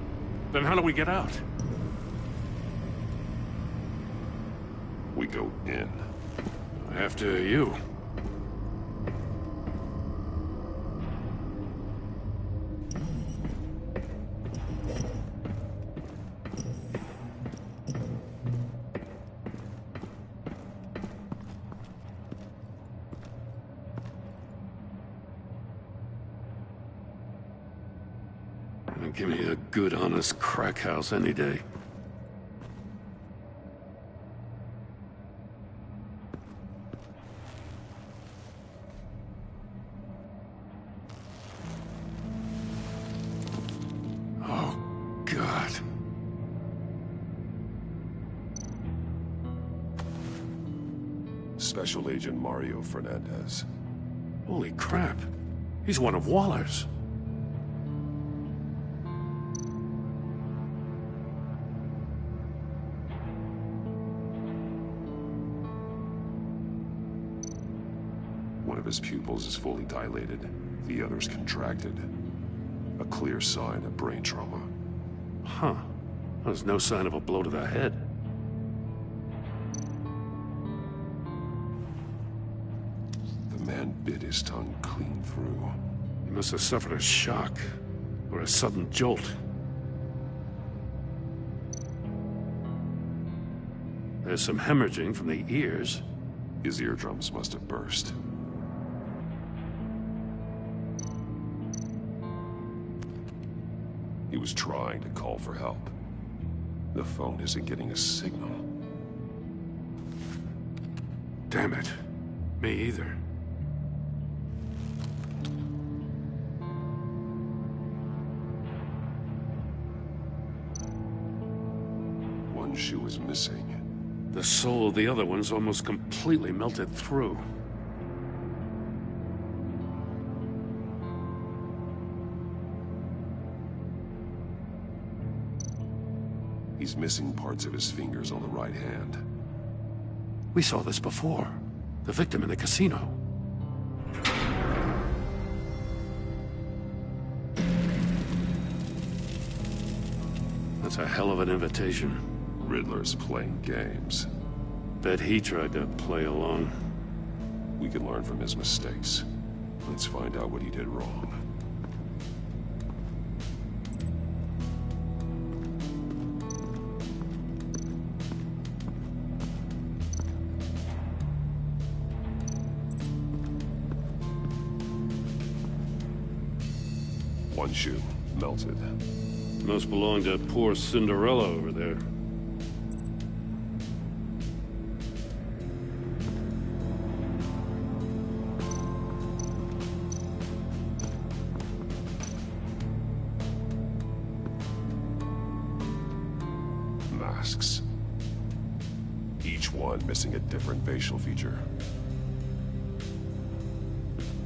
Then how do we get out? We go in. After you. Give me a good, honest crack house any day. Oh, God. Special Agent Mario Fernandez. Holy crap. He's one of Waller's. One of his pupils is fully dilated, the other's contracted. A clear sign of brain trauma. Huh. There's no sign of a blow to the head. The man bit his tongue clean through. He must have suffered a shock, or a sudden jolt. There's some hemorrhaging from the ears. His eardrums must have burst. He was trying to call for help. The phone isn't getting a signal. Damn it. Me either. One shoe is missing. The sole of the other one's almost completely melted through. He's missing parts of his fingers on the right hand. We saw this before. The victim in the casino. That's a hell of an invitation. Riddler's playing games. Bet he tried to play along. We can learn from his mistakes. Let's find out what he did wrong. One shoe, melted. Must belong to poor Cinderella over there. Masks. Each one missing a different facial feature.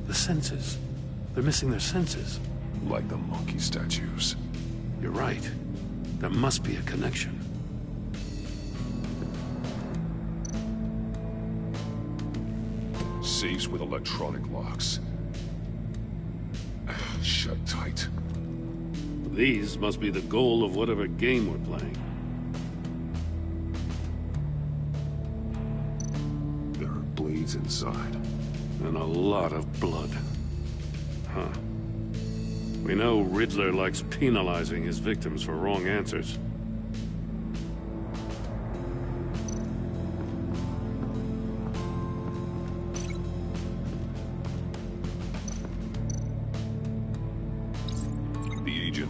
The senses. They're missing their senses. Like the monkey statues. You're right. There must be a connection. Safes with electronic locks. Shut tight. These must be the goal of whatever game we're playing. There are blades inside. And a lot of blood. Huh. We know Riddler likes penalizing his victims for wrong answers.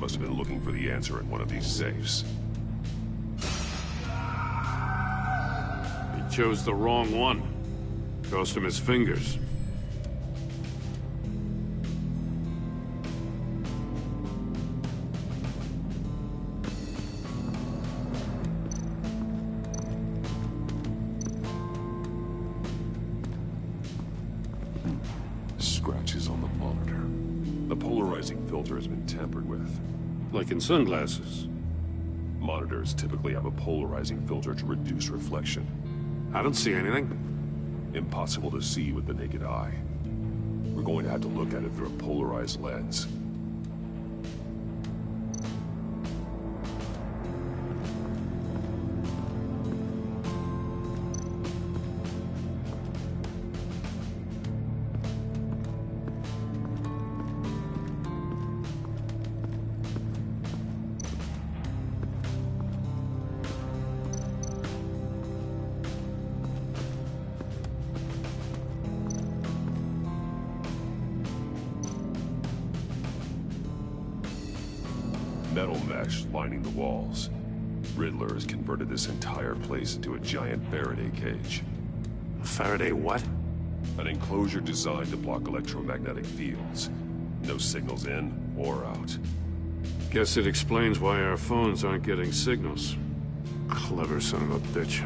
must have been looking for the answer in one of these safes. He chose the wrong one. Cost him his fingers. Scratches on the monitor. The polarizing filter has been tampered with. Like in sunglasses. Monitors typically have a polarizing filter to reduce reflection. I don't see anything. Impossible to see with the naked eye. We're going to have to look at it through a polarized lens. Metal mesh lining the walls. Riddler has converted this entire place into a giant Faraday cage. A Faraday what? An enclosure designed to block electromagnetic fields. No signals in or out. Guess it explains why our phones aren't getting signals. Clever son of a bitch.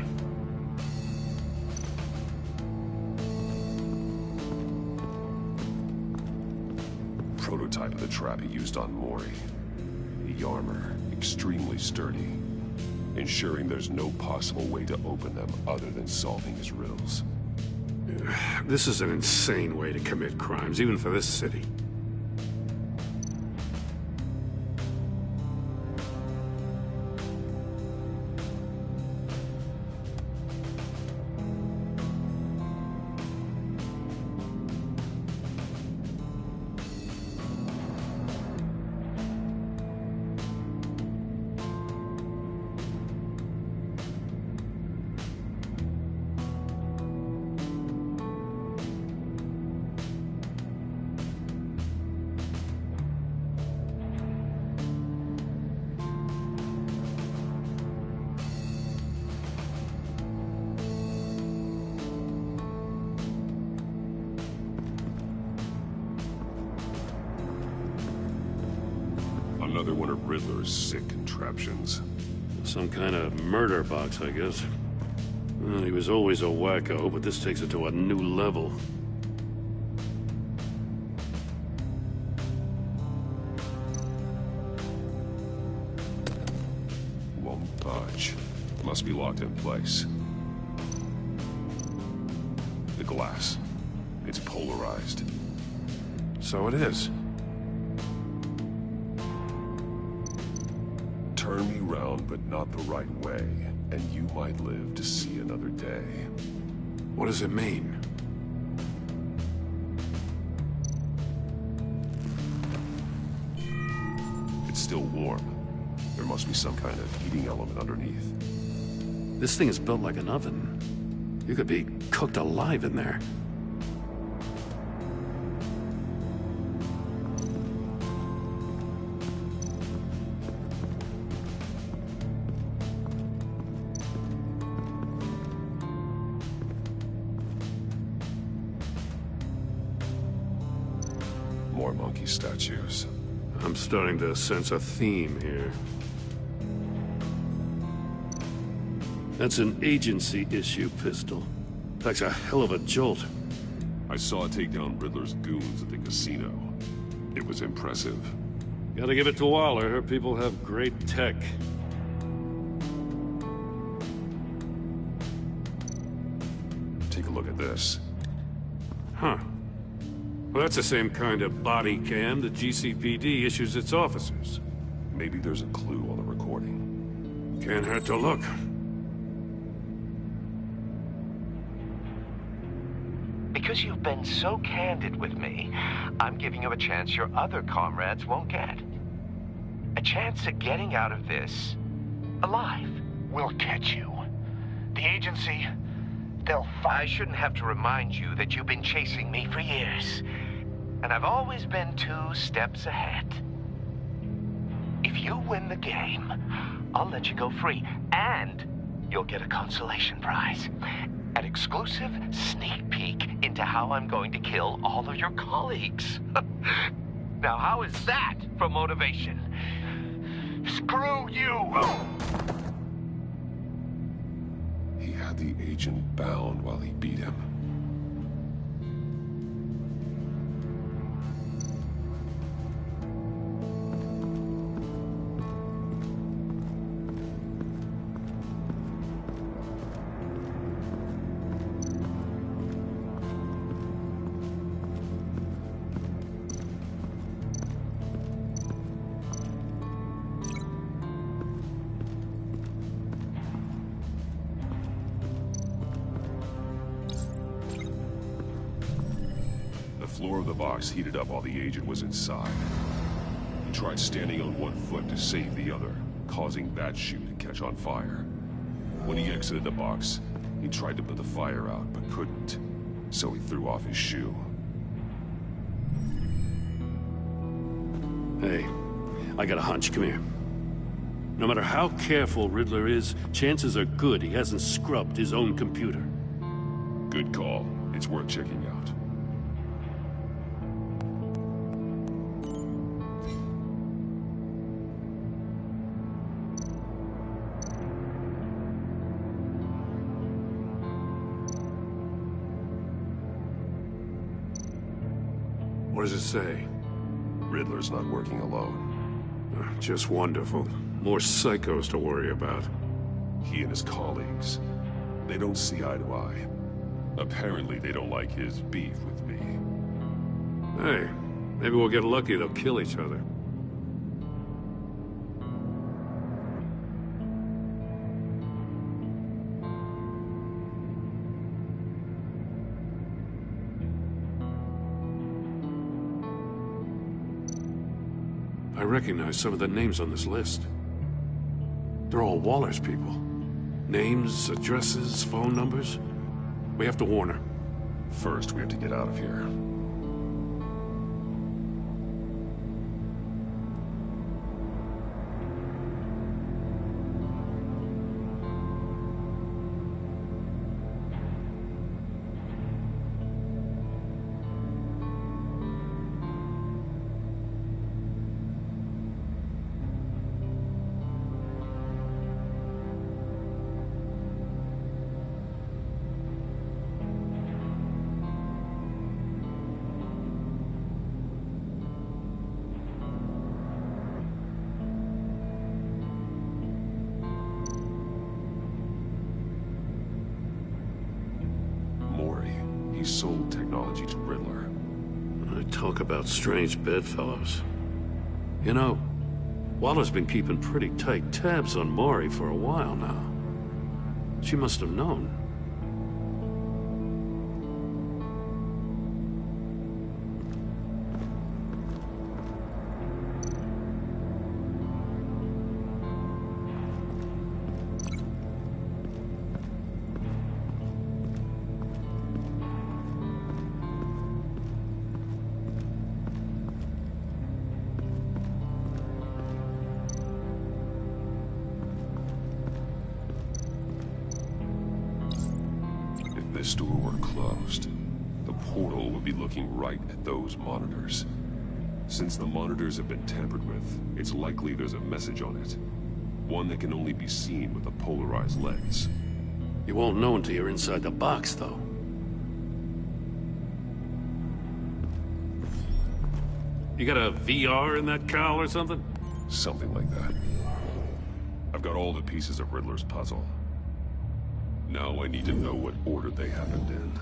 Prototype of the trap he used on Mori. The armor, extremely sturdy, ensuring there's no possible way to open them other than solving his riddles. This is an insane way to commit crimes, even for this city. Another one of Riddler's sick contraptions. Some kind of murder box, I guess. Well, he was always a wacko, but this takes it to a new level. Won't budge. Must be locked in place. The glass. It's polarized. So it is. Turn me round, but not the right way, and you might live to see another day. What does it mean? It's still warm. There must be some kind of heating element underneath. This thing is built like an oven. You could be cooked alive in there. More monkey statues. I'm starting to sense a theme here. That's an agency issue pistol. That's a hell of a jolt. I saw it take down Riddler's goons at the casino. It was impressive. Gotta give it to Waller. Her people have great tech. Take a look at this. Huh. Well, that's the same kind of body cam the GCPD issues its officers. Maybe there's a clue on the recording. Can't hurt to look. Because you've been so candid with me, I'm giving you a chance your other comrades won't get. A chance at getting out of this alive. We'll catch you. The agency, they'll find... I shouldn't have to remind you that you've been chasing me for years. And I've always been 2 steps ahead. If you win the game, I'll let you go free, and you'll get a consolation prize. An exclusive sneak peek into how I'm going to kill all of your colleagues. Now, how is that for motivation? Screw you! He had the agent bound while he beat him. The floor of the box heated up while the agent was inside. He tried standing on one foot to save the other, causing that shoe to catch on fire. When he exited the box, he tried to put the fire out, but couldn't, so he threw off his shoe. Hey, I got a hunch. Come here. No matter how careful Riddler is, chances are good he hasn't scrubbed his own computer. Good call. It's worth checking out. What does it say? Riddler's not working alone. Just wonderful. More psychos to worry about. He and his colleagues, they don't see eye to eye. Apparently, they don't like his beef with me. Hey, maybe we'll get lucky. They'll kill each other. I recognize some of the names on this list. They're all Waller's people. Names, addresses, phone numbers. We have to warn her. First, we have to get out of here. He sold technology to Riddler. I talk about strange bedfellows. You know, Waller's been keeping pretty tight tabs on Maury for a while now. She must have known. If this door were closed, the portal would be looking right at those monitors. Since the monitors have been tampered with, it's likely there's a message on it. One that can only be seen with a polarized lens. You won't know until you're inside the box, though. You got a VR in that cowl or something? Something like that. I've got all the pieces of Riddler's puzzle. Now I need to know what order they happened in.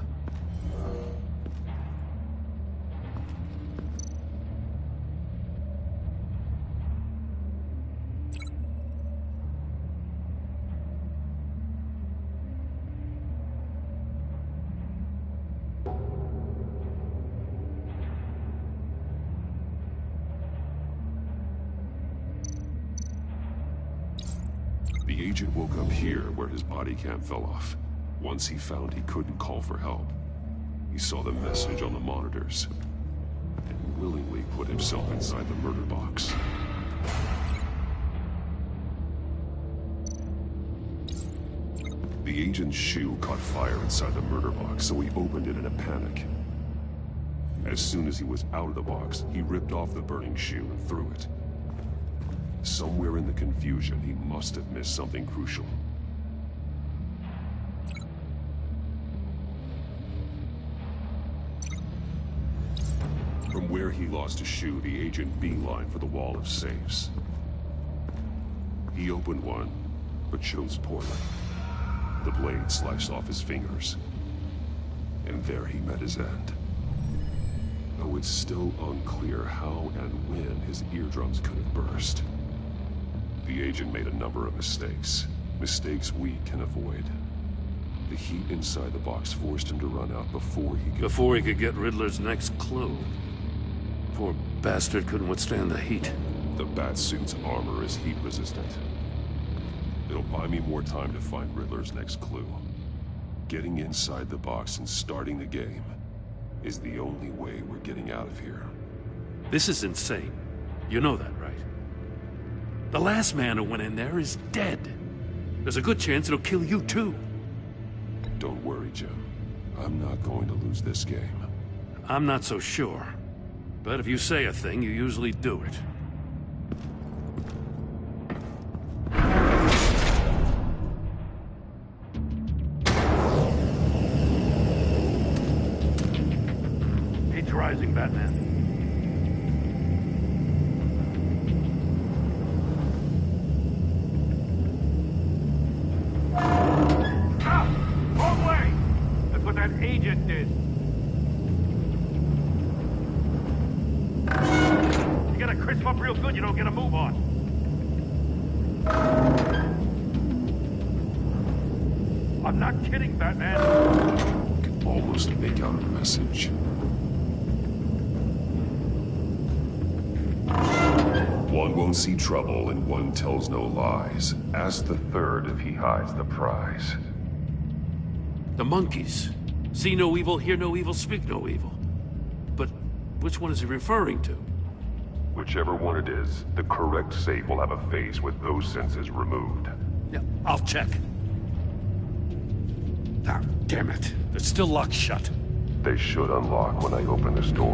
The agent woke up here where his body cam fell off. Once he found he couldn't call for help, he saw the message on the monitors and willingly put himself inside the murder box. The agent's shoe caught fire inside the murder box, so he opened it in a panic. As soon as he was out of the box, he ripped off the burning shoe and threw it. Somewhere in the confusion, he must have missed something crucial. From where he lost a shoe, the agent beelined for the wall of safes. He opened one, but chose poorly. The blade sliced off his fingers. And there he met his end. Though it's still unclear how and when his eardrums could have burst. The agent made a number of mistakes. Mistakes we can avoid. The heat inside the box forced him to run out before he could get Riddler's next clue. Poor bastard couldn't withstand the heat. The Batsuit's armor is heat resistant. It'll buy me more time to find Riddler's next clue. Getting inside the box and starting the game is the only way we're getting out of here. This is insane. You know that, right? The last man who went in there is dead. There's a good chance it'll kill you too. Don't worry, Jim. I'm not going to lose this game. I'm not so sure. But if you say a thing, you usually do it. Heat's rising, Batman. Wrong way! That's what that agent did. You gotta crisp up real good, you don't get a move on. I'm not kidding, Batman. I can almost make out a message. One won't see trouble and one tells no lies. Ask the third if he hides the prize. The monkeys. See no evil, hear no evil, speak no evil. But which one is he referring to? Whichever one it is, the correct safe will have a face with those senses removed. Yeah, I'll check. Ah, damn it. They're still locked shut. They should unlock when I open this door.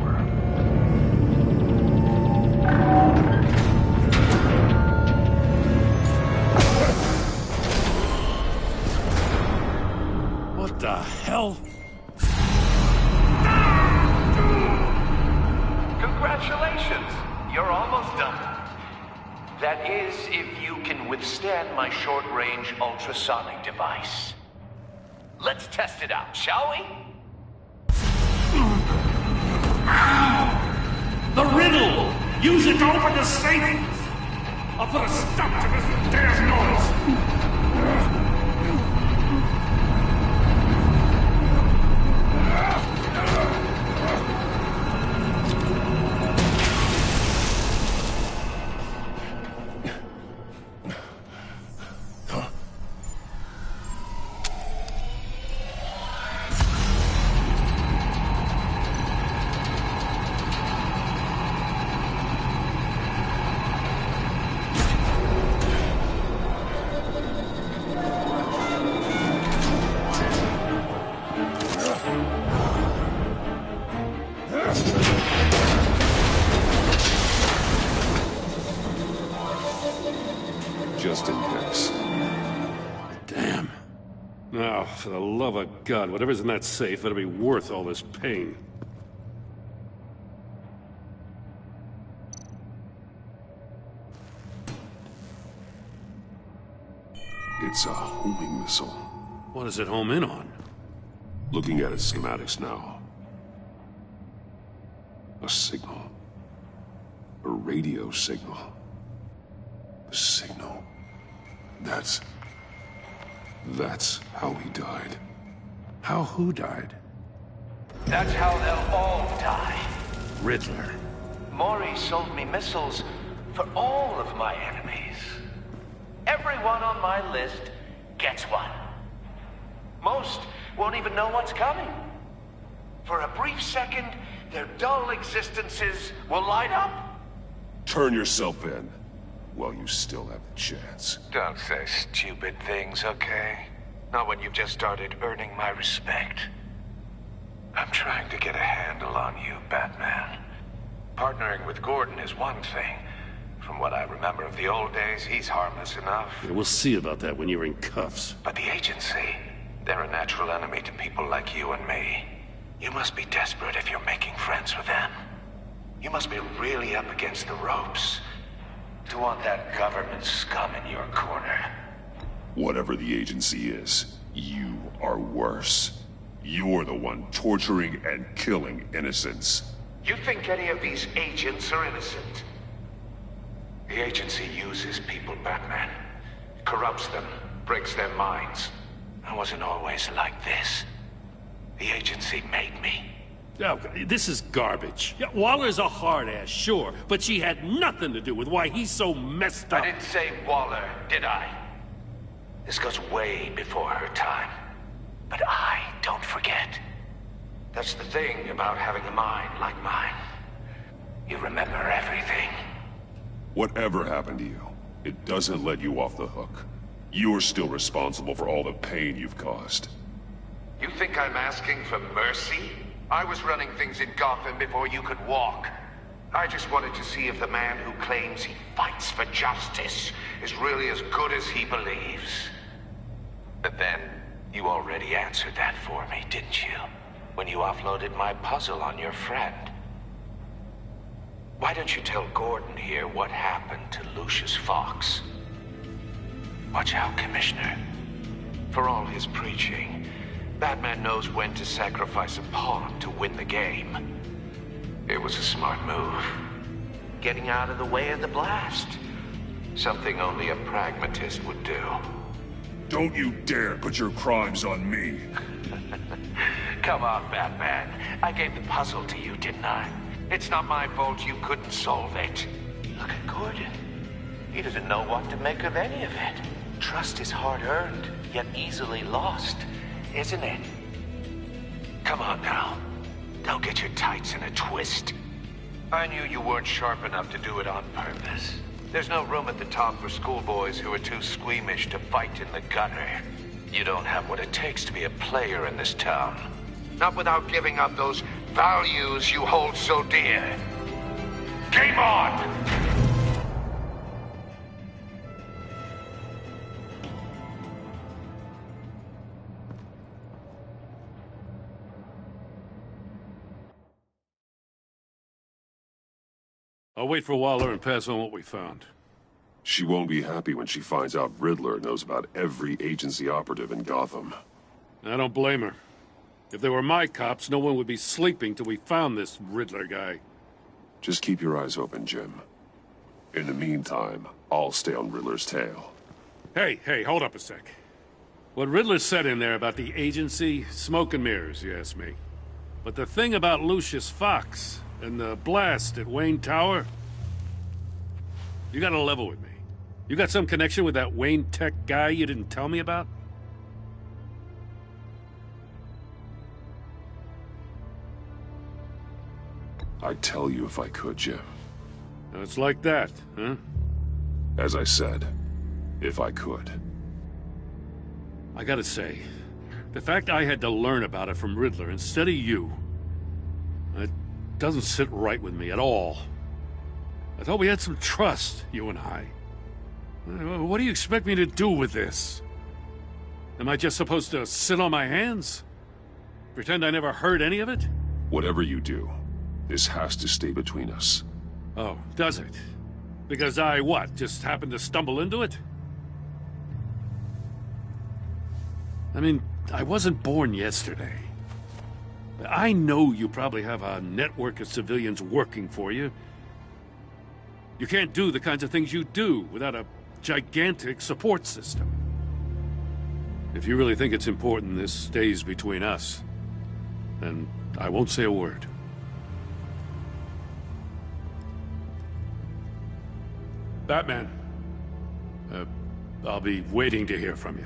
What the hell? Congratulations! You're almost done. That is, if you can withstand my short-range ultrasonic device. Let's test it out, shall we? The riddle! Use it to open the safe! I'll put a stop to this damn noise! Just in case. Damn. Now, for the love of God, whatever's in that safe better be worth all this pain. It's a homing missile. What does it home in on? Looking at its schematics now. A signal. A radio signal. A signal. That's how he died. How who died? That's how they'll all die. Riddler. Maury sold me missiles for all of my enemies. Everyone on my list gets one. Most won't even know what's coming. For a brief second, their dull existences will light up. Turn yourself in while you still have the chance. Don't say stupid things, okay? Not when you've just started earning my respect. I'm trying to get a handle on you, Batman. Partnering with Gordon is one thing. From what I remember of the old days, he's harmless enough. Yeah, we'll see about that when you're in cuffs. But the agency, they're a natural enemy to people like you and me. You must be desperate if you're making friends with them. You must be really up against the ropes to want that government scum in your corner. Whatever the agency is, you are worse. You're the one torturing and killing innocents. You think any of these agents are innocent? The agency uses people, Batman. Corrupts them, breaks their minds. I wasn't always like this. The agency made me. Oh, this is garbage. Yeah, Waller's a hard-ass, sure, but she had nothing to do with why he's so messed up. I didn't say Waller, did I? This goes way before her time. But I don't forget. That's the thing about having a mind like mine. You remember everything. Whatever happened to you, it doesn't let you off the hook. You're still responsible for all the pain you've caused. You think I'm asking for mercy? I was running things in Gotham before you could walk. I just wanted to see if the man who claims he fights for justice is really as good as he believes. But then, you already answered that for me, didn't you? When you offloaded my puzzle on your friend. Why don't you tell Gordon here what happened to Lucius Fox? Watch out, Commissioner. For all his preaching, Batman knows when to sacrifice a pawn to win the game. It was a smart move. Getting out of the way of the blast. Something only a pragmatist would do. Don't you dare put your crimes on me. Come on, Batman. I gave the puzzle to you, didn't I? It's not my fault you couldn't solve it. Look at Gordon. He doesn't know what to make of any of it. Trust is hard-earned, yet easily lost, isn't it? Come on now. Don't get your tights in a twist. I knew you weren't sharp enough to do it on purpose. There's no room at the top for schoolboys who are too squeamish to fight in the gutter. You don't have what it takes to be a player in this town. Not without giving up those values you hold so dear. Game on! I'll wait for Waller and pass on what we found. She won't be happy when she finds out Riddler knows about every agency operative in Gotham. I don't blame her. If they were my cops, no one would be sleeping till we found this Riddler guy. Just keep your eyes open, Jim. In the meantime, I'll stay on Riddler's tail. Hey, hold up a sec. What Riddler said in there about the agency, smoke and mirrors, you ask me. But the thing about Lucius Fox and the blast at Wayne Tower, you gotta level with me. You got some connection with that Wayne Tech guy you didn't tell me about? I'd tell you if I could, Jim. It's like that, huh? As I said, if I could. I gotta say, the fact I had to learn about it from Riddler instead of you, it doesn't sit right with me at all. I thought we had some trust, you and I. What do you expect me to do with this? Am I just supposed to sit on my hands? Pretend I never heard any of it? Whatever you do, this has to stay between us. Oh, does it? Because I, what, just happened to stumble into it? I mean, I wasn't born yesterday. I know you probably have a network of civilians working for you. You can't do the kinds of things you do without a gigantic support system. If you really think it's important this stays between us, then I won't say a word. Batman, I'll be waiting to hear from you.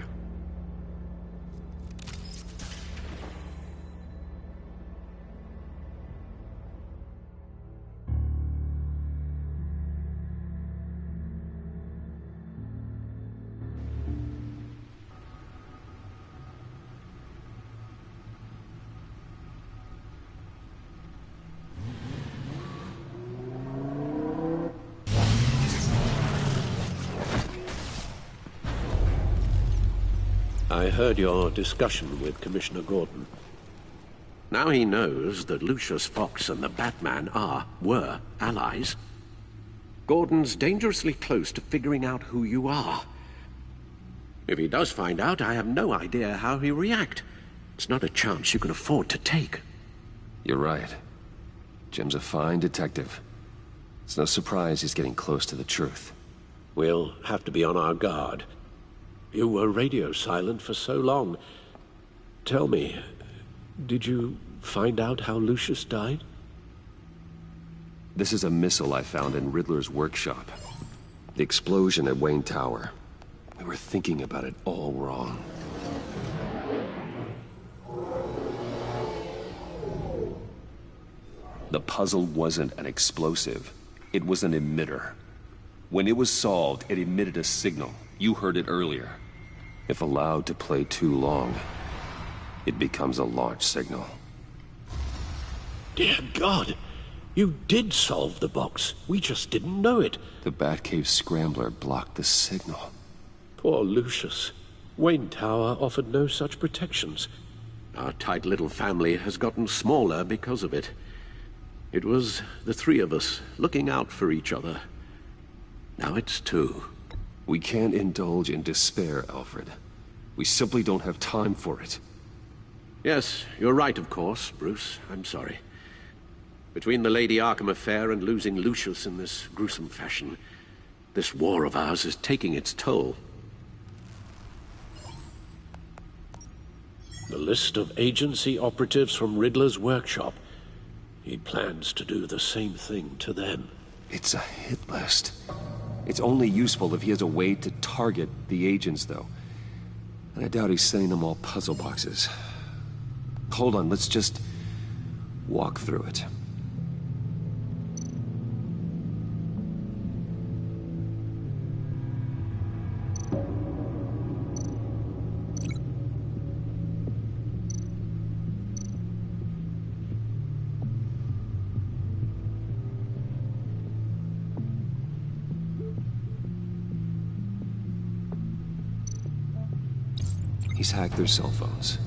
I heard your discussion with Commissioner Gordon. Now he knows that Lucius Fox and the Batman were allies. Gordon's dangerously close to figuring out who you are. If he does find out, I have no idea how he'll react. It's not a chance you can afford to take. You're right. Jim's a fine detective. It's no surprise he's getting close to the truth. We'll have to be on our guard. You were radio silent for so long. Tell me, did you find out how Lucius died? This is a missile I found in Riddler's workshop. The explosion at Wayne Tower. We were thinking about it all wrong. The puzzle wasn't an explosive. It was an emitter. When it was solved, it emitted a signal. You heard it earlier. If allowed to play too long, it becomes a launch signal. Dear God! You did solve the box. We just didn't know it. The Batcave scrambler blocked the signal. Poor Lucius. Wayne Tower offered no such protections. Our tight little family has gotten smaller because of it. It was the three of us looking out for each other. Now it's two. We can't indulge in despair, Alfred. We simply don't have time for it. Yes, you're right, of course, Bruce. I'm sorry. Between the Lady Arkham affair and losing Lucius in this gruesome fashion, this war of ours is taking its toll. The list of agency operatives from Riddler's workshop. He plans to do the same thing to them. It's a hit list. It's only useful if he has a way to target the agents, though. And I doubt he's sending them all puzzle boxes. Hold on, let's just walk through it. He's hacked their cell phones.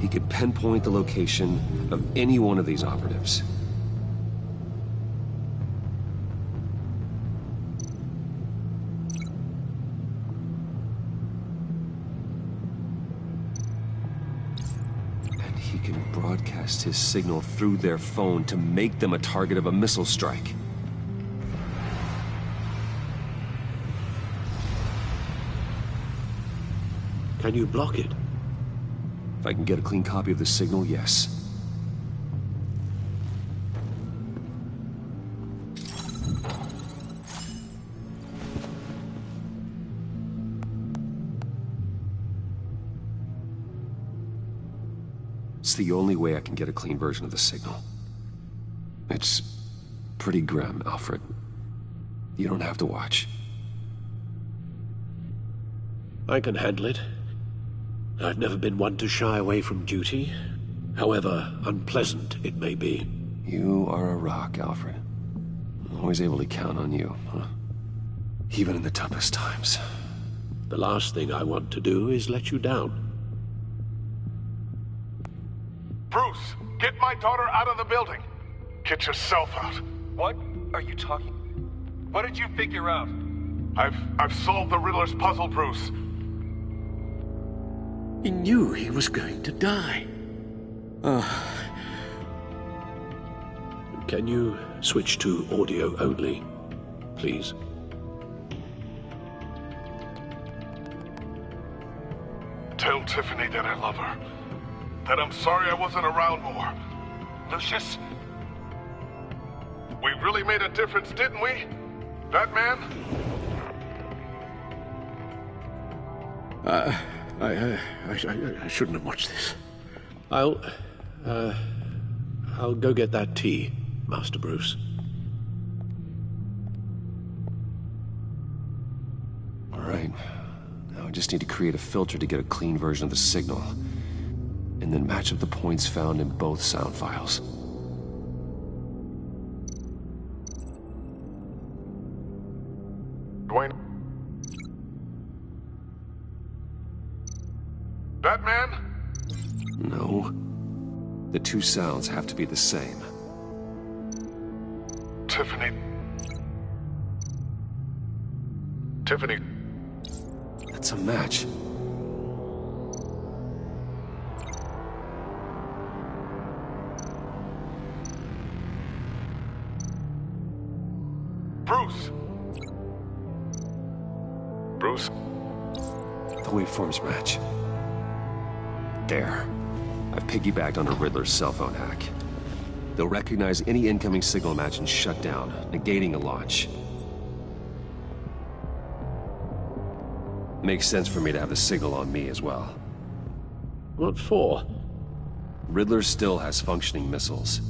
He could pinpoint the location of any one of these operatives. And he can broadcast his signal through their phone to make them a target of a missile strike. Can you block it? If I can get a clean copy of the signal, yes. It's the only way I can get a clean version of the signal. It's pretty grim, Alfred. You don't have to watch. I can handle it. I've never been one to shy away from duty, however unpleasant it may be. You are a rock, Alfred. Always able to count on you, huh? Even in the toughest times. The last thing I want to do is let you down. Bruce, get my daughter out of the building. Get yourself out. What are you talking? What did you figure out? I've solved the Riddler's puzzle, Bruce. He knew he was going to die. Can you switch to audio only, please? Tell Tiffany that I love her. That I'm sorry I wasn't around more. Lucius? We really made a difference, didn't we? Batman? I shouldn't have watched this. I'll go get that tea, Master Bruce. All right. Now I just need to create a filter to get a clean version of the signal. And then match up the points found in both sound files. Dwayne? Batman? No. The two sounds have to be the same. Tiffany. Tiffany. That's a match. Bruce. Bruce? The waveforms match. There. I've piggybacked onto Riddler's cell phone hack. They'll recognize any incoming signal match and shut down, negating a launch. Makes sense for me to have the signal on me as well. What for? Riddler still has functioning missiles.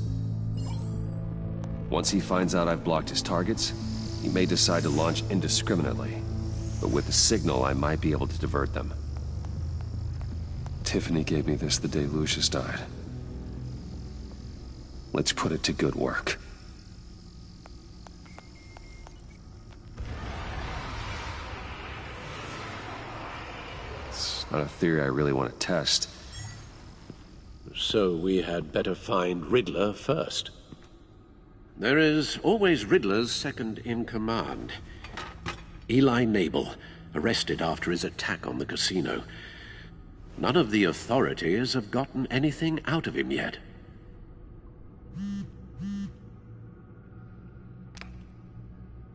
Once he finds out I've blocked his targets, he may decide to launch indiscriminately. But with the signal, I might be able to divert them. Tiffany gave me this the day Lucius died. Let's put it to good work. It's not a theory I really want to test. So we had better find Riddler first. There is always Riddler's second-in-command. Eli Nabel, arrested after his attack on the casino. None of the authorities have gotten anything out of him yet.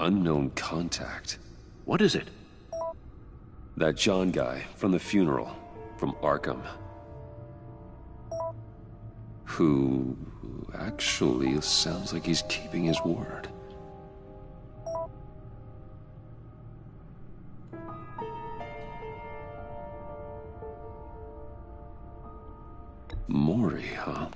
Unknown contact. What is it? That John guy from the funeral, from Arkham. Who actually sounds like he's keeping his word. Maury, huh?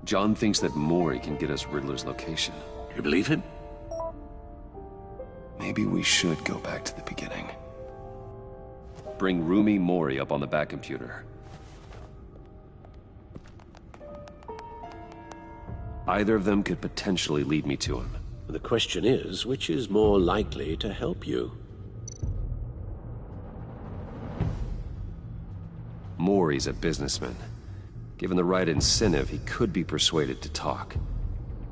John thinks that Maury can get us Riddler's location. You believe him? Maybe we should go back to the beginning. Bring Rumi Maury up on the back computer. Either of them could potentially lead me to him. The question is, which is more likely to help you? Maury's a businessman. Given the right incentive, he could be persuaded to talk.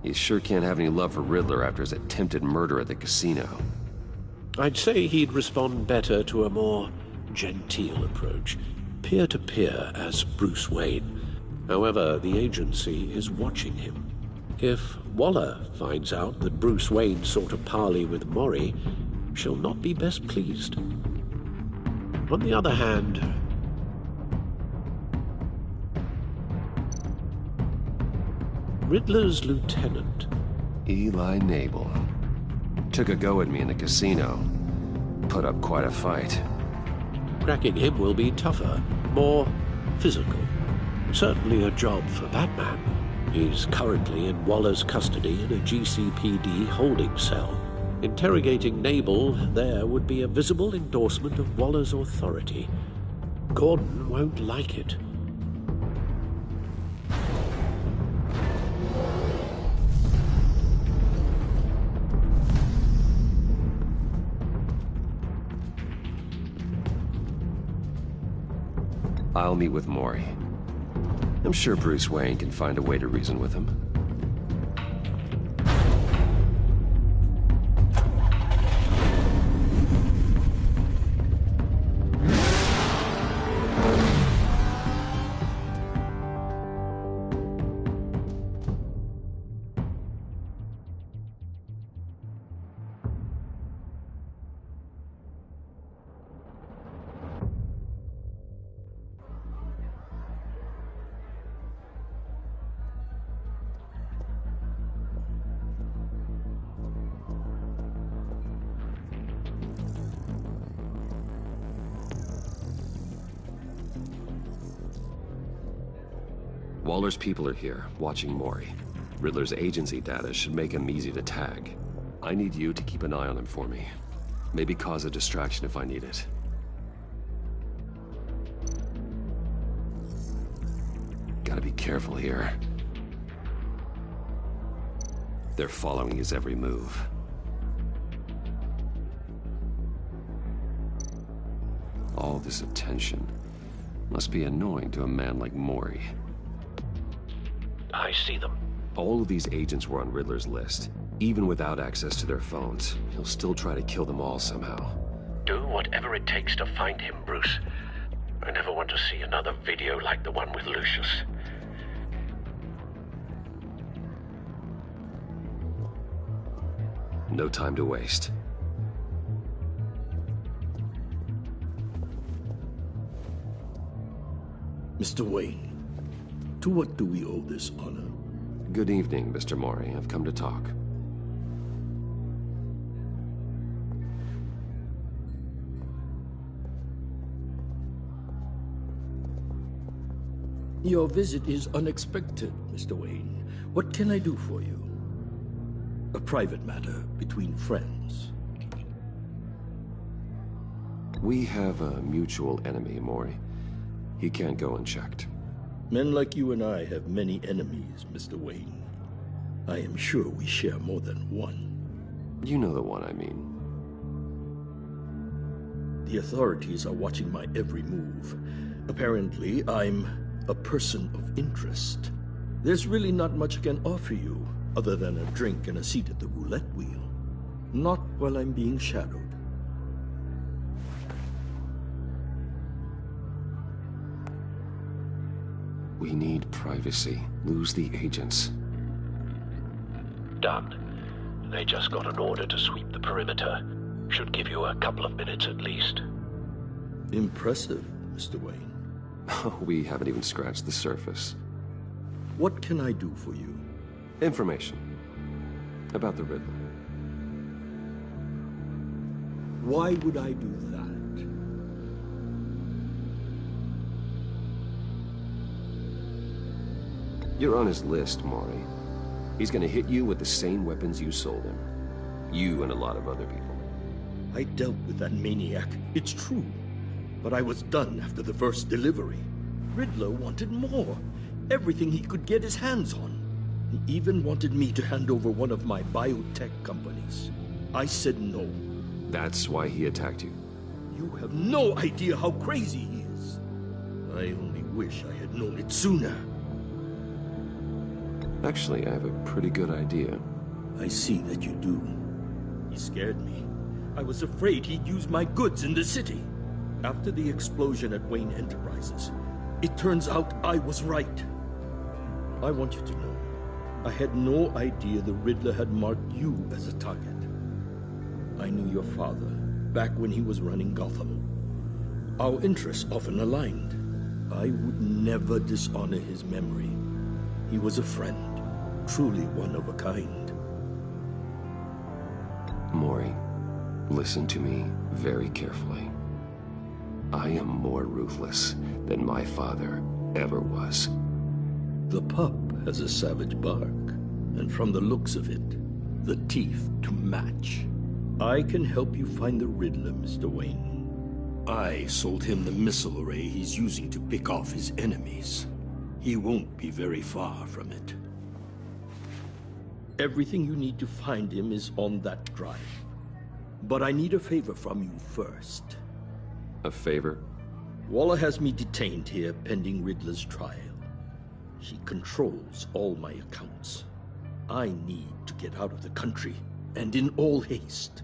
He sure can't have any love for Riddler after his attempted murder at the casino. I'd say he'd respond better to a more genteel approach, peer-to-peer as Bruce Wayne. However, the agency is watching him. If Waller finds out that Bruce Wayne sought a parley with Maury, she'll not be best pleased. On the other hand, Riddler's lieutenant, Eli Nabel, took a go at me in the casino. Put up quite a fight. Cracking him will be tougher, more physical. Certainly a job for Batman. He's currently in Waller's custody in a GCPD holding cell. Interrogating Nabel there would be a visible endorsement of Waller's authority. Gordon won't like it. I'll meet with Maury. I'm sure Bruce Wayne can find a way to reason with him. Waller's people are here, watching Maury. Riddler's agency data should make him easy to tag. I need you to keep an eye on him for me. Maybe cause a distraction if I need it. Gotta be careful here. They're following his every move. All this attention must be annoying to a man like Mori. I see them. All of these agents were on Riddler's list. Even without access to their phones, he'll still try to kill them all somehow. Do whatever it takes to find him, Bruce. I never want to see another video like the one with Lucius. No time to waste. Mr. Wayne, to what do we owe this honor? Good evening, Mr. Mori. I've come to talk. Your visit is unexpected, Mr. Wayne. What can I do for you? A private matter between friends. We have a mutual enemy, Mori. He can't go unchecked. Men like you and I have many enemies, Mr. Wayne. I am sure we share more than one. You know the one I mean. The authorities are watching my every move. Apparently, I'm a person of interest. There's really not much I can offer you, other than a drink and a seat at the roulette wheel. Not while I'm being shadowed. We need privacy. Lose the agents. Done. They just got an order to sweep the perimeter. Should give you a couple of minutes at least. Impressive, Mr. Wayne. We haven't even scratched the surface. What can I do for you? Information. About the Riddler. Why would I do that? You're on his list, Mori. He's gonna hit you with the same weapons you sold him. You and a lot of other people. I dealt with that maniac, it's true. But I was done after the first delivery. Riddler wanted more. Everything he could get his hands on. He even wanted me to hand over one of my biotech companies. I said no. That's why he attacked you? You have no idea how crazy he is. I only wish I had known it sooner. Actually, I have a pretty good idea. I see that you do. He scared me. I was afraid he'd use my goods in the city. After the explosion at Wayne Enterprises, it turns out I was right. I want you to know, I had no idea the Riddler had marked you as a target. I knew your father, back when he was running Gotham. Our interests often aligned. I would never dishonor his memory. He was a friend, truly one of a kind. Mori, listen to me very carefully. I am more ruthless than my father ever was. The pup has a savage bark, and from the looks of it, the teeth to match. I can help you find the Riddler, Mr. Wayne. I sold him the missile array he's using to pick off his enemies. He won't be very far from it. Everything you need to find him is on that drive. But I need a favor from you first. A favor? Waller has me detained here pending Riddler's trial. She controls all my accounts. I need to get out of the country, and in all haste.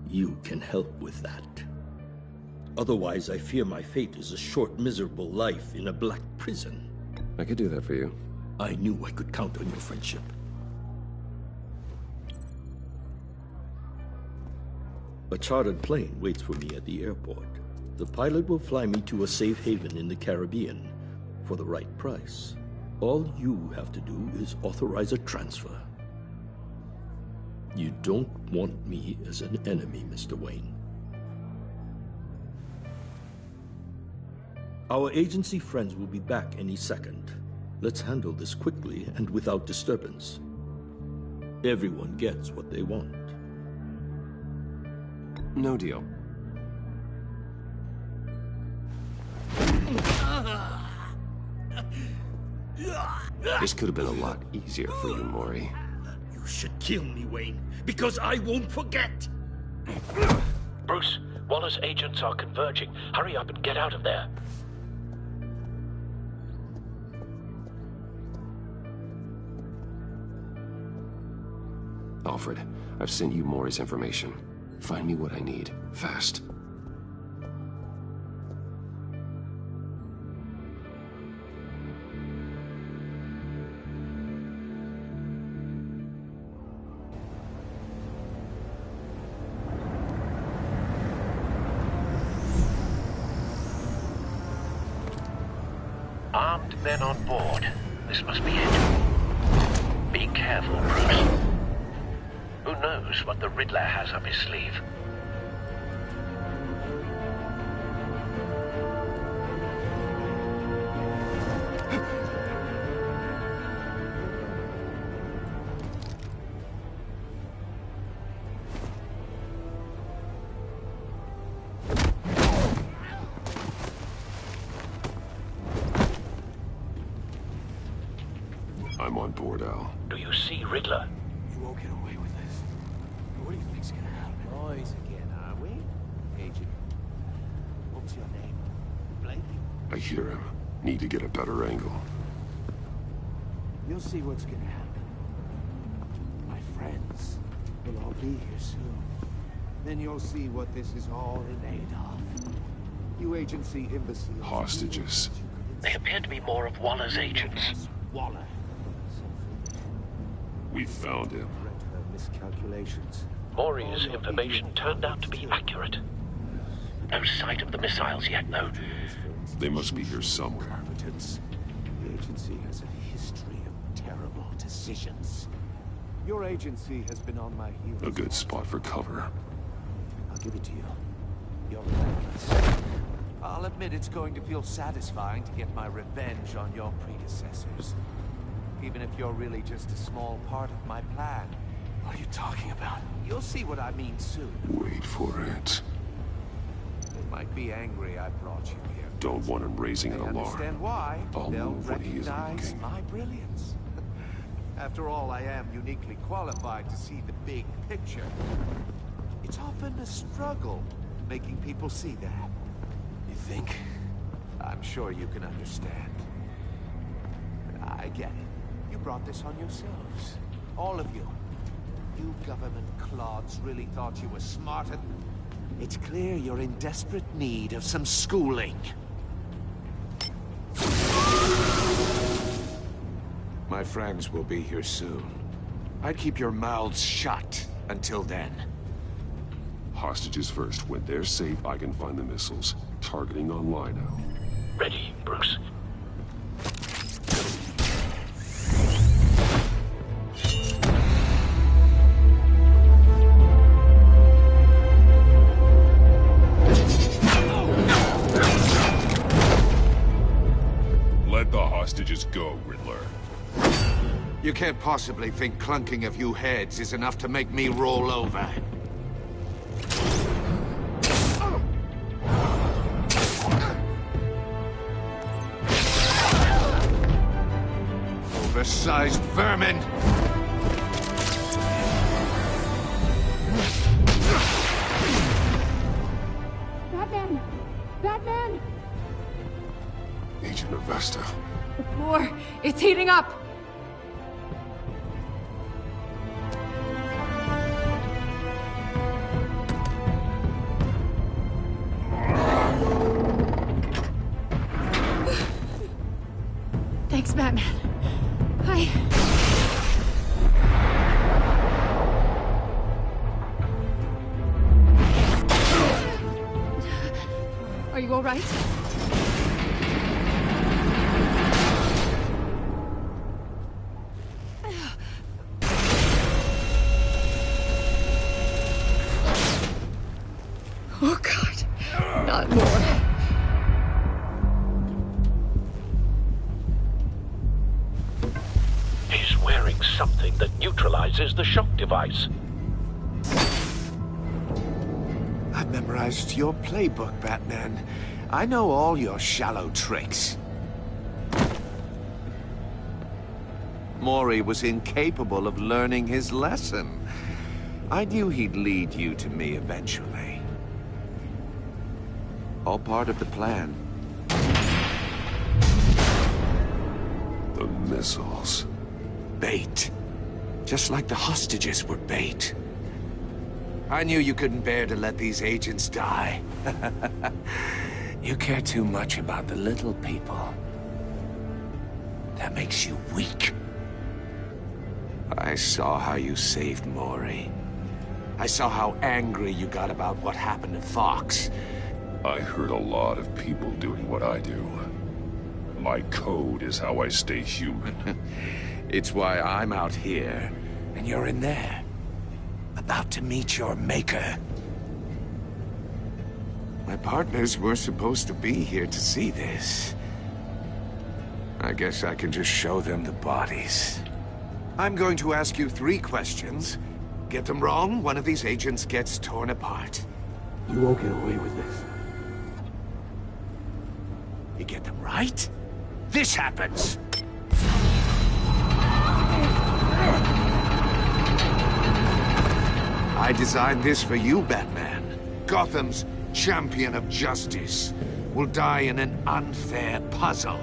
You can help with that. Otherwise, I fear my fate is a short, miserable life in a black prison. I could do that for you. I knew I could count on your friendship. A chartered plane waits for me at the airport. The pilot will fly me to a safe haven in the Caribbean for the right price. All you have to do is authorize a transfer. You don't want me as an enemy, Mr. Wayne. Our agency friends will be back any second. Let's handle this quickly and without disturbance. Everyone gets what they want. No deal. This could have been a lot easier for you, Mori. You should kill me, Wayne, because I won't forget. Bruce, Waller's agents are converging. Hurry up and get out of there. Alfred, I've sent you Maury's information. Find me what I need, fast. Armed men on board. This must be it. Be careful, Bruce. Who knows what the Riddler has up his sleeve? I'm on board, Al. Do you see Riddler? You won't get away with this. What do you think's gonna happen? Boys again, are we? Agent, what's your name? Blake? I hear him. Need to get a better angle. You'll see what's gonna happen. My friends will all be here soon. Then you'll see what this is all in aid of. You agency imbeciles. Hostages. They appear to be more of Waller's agents. Waller. We found him. Miscalculations. Maury's information turned out to be accurate. No sight of the missiles yet, though. They must be here somewhere. Competence. The agency has a history of terrible decisions. Your agency has been on my heels. A good spot for cover. I'll give it to you. You're relentless. I'll admit it's going to feel satisfying to get my revenge on your predecessors. Even if you're really just a small part of my plan. What are you talking about? You'll see what I mean soon. Wait for it. They might be angry I brought you here. Don't want him raising an They alarm. understand why. I'll They'll move when he isn't recognize looking. my brilliance. After all, I am uniquely qualified to see the big picture. It's often a struggle making people see that. You think? I'm sure you can understand. I get it. You brought this on yourselves. All of you. You government clods really thought you were smarter. It's clear you're in desperate need of some schooling. My friends will be here soon. I'd keep your mouths shut until then. Hostages first. When they're safe, I can find the missiles. Targeting online now. Ready, Bruce. Let the hostages go, Riddler. You can't possibly think clunking a few heads is enough to make me roll over. Oversized vermin! Batman! Batman! Agent Avesta. The floor, it's heating up! Thanks, Batman. Are you all right? Oh, God. Not more. He's wearing something that neutralizes the shock device. I've memorized your playbook, Batman. I know all your shallow tricks. Maury was incapable of learning his lesson. I knew he'd lead you to me eventually. All part of the plan. The missiles. Bait. Just like the hostages were bait. I knew you couldn't bear to let these agents die. You care too much about the little people. That makes you weak. I saw how you saved Maury. I saw how angry you got about what happened to Fox. I heard a lot of people doing what I do. My code is how I stay human. It's why I'm out here, and you're in there. About to meet your maker. My partners were supposed to be here to see this. I guess I can just show them the bodies. I'm going to ask you 3 questions. Get them wrong, one of these agents gets torn apart. You won't get away with this. You get them right, this happens. I designed this for you, Batman. Gotham's champion of justice will die in an unfair puzzle.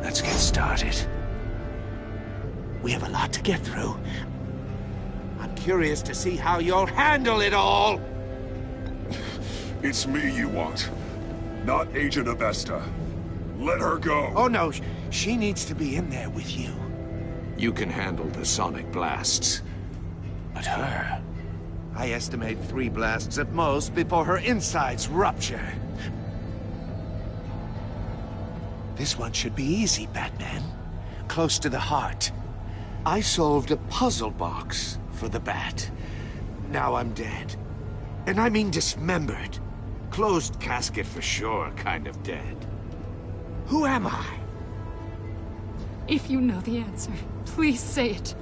Let's get started. We have a lot to get through. I'm curious to see how you'll handle it all. It's me you want, not Agent Avesta. Let her go. Oh no, she needs to be in there with you. You can handle the sonic blasts. But her, I estimate 3 blasts at most before her insides rupture. This one should be easy, Batman. Close to the heart. I solved a puzzle box for the Bat. Now I'm dead. And I mean dismembered. Closed casket for sure, kind of dead. Who am I? If you know the answer, please say it.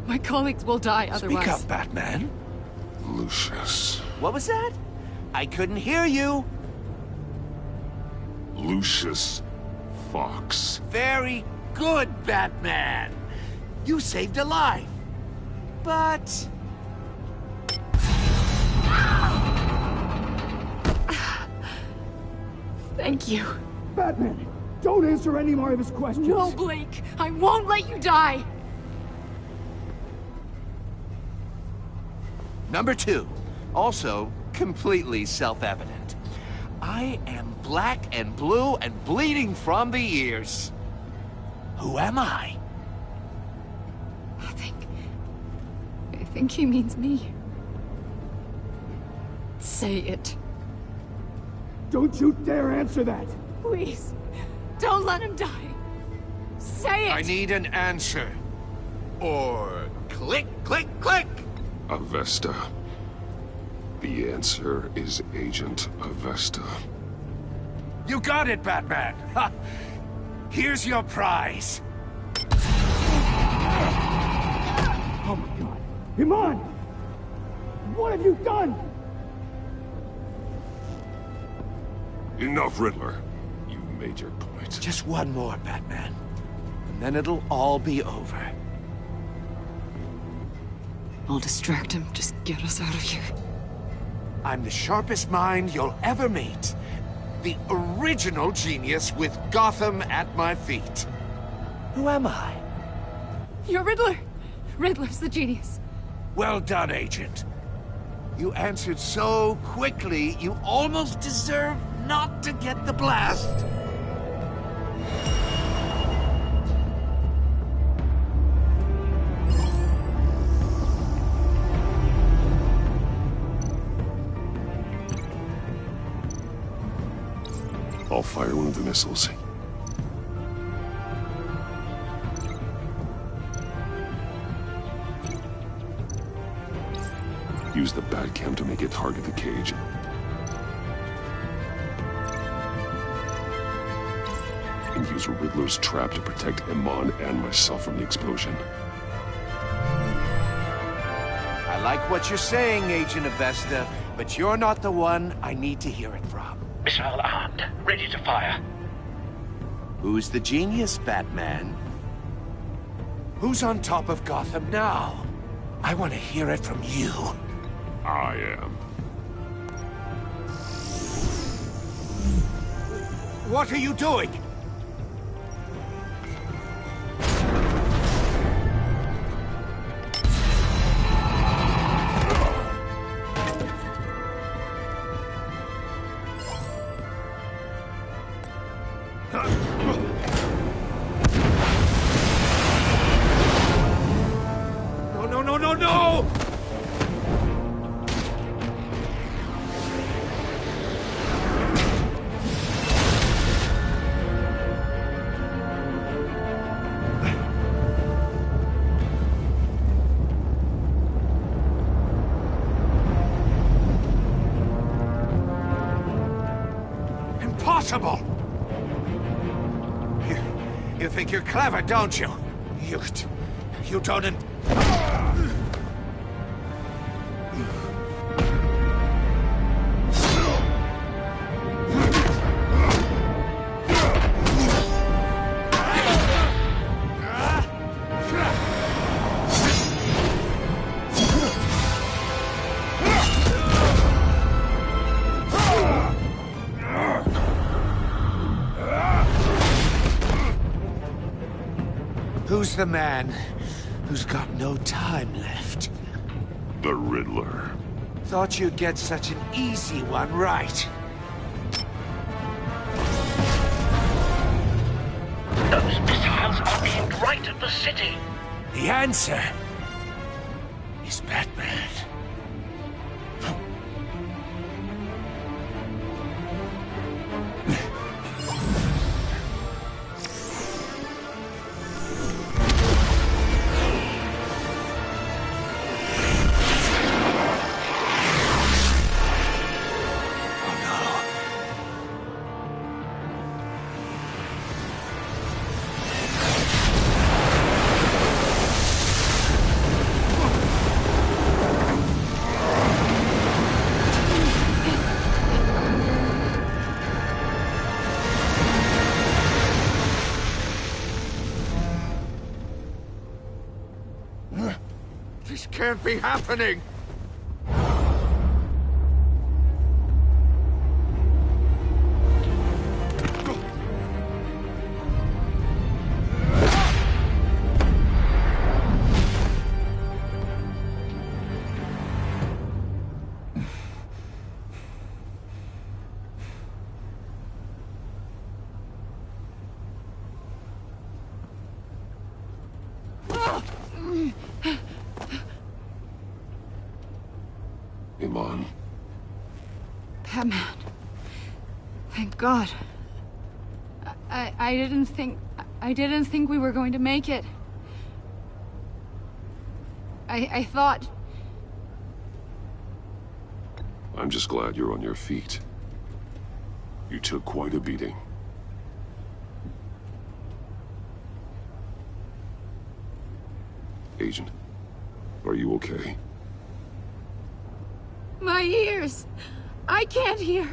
My colleagues will die otherwise. Speak up, Batman. Lucius. What was that? I couldn't hear you. Lucius Fox. Very good, Batman. You saved a life. But... Thank you. Batman, don't answer any more of his questions. No, Blake. I won't let you die. Number 2. Also, completely self-evident. I am black and blue and bleeding from the ears. Who am I? I think he means me. Say it. Don't you dare answer that! Please, don't let him die. Say it! I need an answer. Or click, click, click! Avesta. The answer is Agent Avesta. You got it, Batman! Ha. Here's your prize. Oh my god. Iman! What have you done? Enough, Riddler. You made your point. Just one more, Batman. And then it'll all be over. I'll distract him. Just get us out of here. I'm the sharpest mind you'll ever meet. The original genius with Gotham at my feet. Who am I? You're Riddler. Riddler's the genius. Well done, Agent. You answered so quickly, you almost deserve not to get the blast. I'll fire one of the missiles. Use the Batcam to make it target the cage. And use Riddler's trap to protect Iman and myself from the explosion. I like what you're saying, Agent Avesta, but you're not the one I need to hear it from. Missile armed, ready to fire. Who's the genius, Batman? Who's on top of Gotham now? I want to hear it from you. I am. What are you doing? No, no, no, no, no! Impossible! You think you're clever, don't you? You don't... Who's the man who's got no time left? The Riddler. Thought you'd get such an easy one right. Those missiles are aimed right at the city. The answer is Batman. This can't be happening! Iman. Batman. Thank God. I didn't think we were going to make it. I thought... I'm just glad you're on your feet. You took quite a beating. Agent, are you okay? My ears! I can't hear!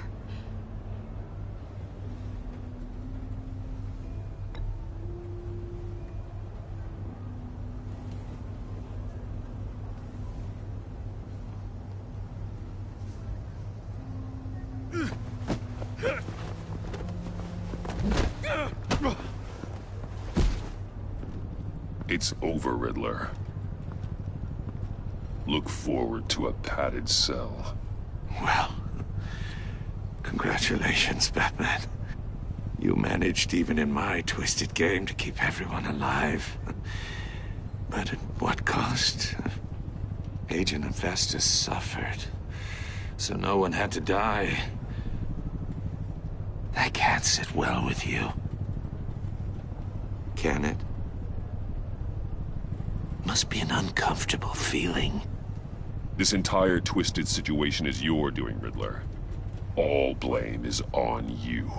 It's over, Riddler. Look forward to a padded cell. Well, congratulations, Batman. You managed, even in my twisted game, to keep everyone alive. But at what cost? Agent Infestus suffered, so no one had to die. That can't sit well with you. Can it? Must be an uncomfortable feeling. This entire twisted situation is your doing, Riddler. All blame is on you.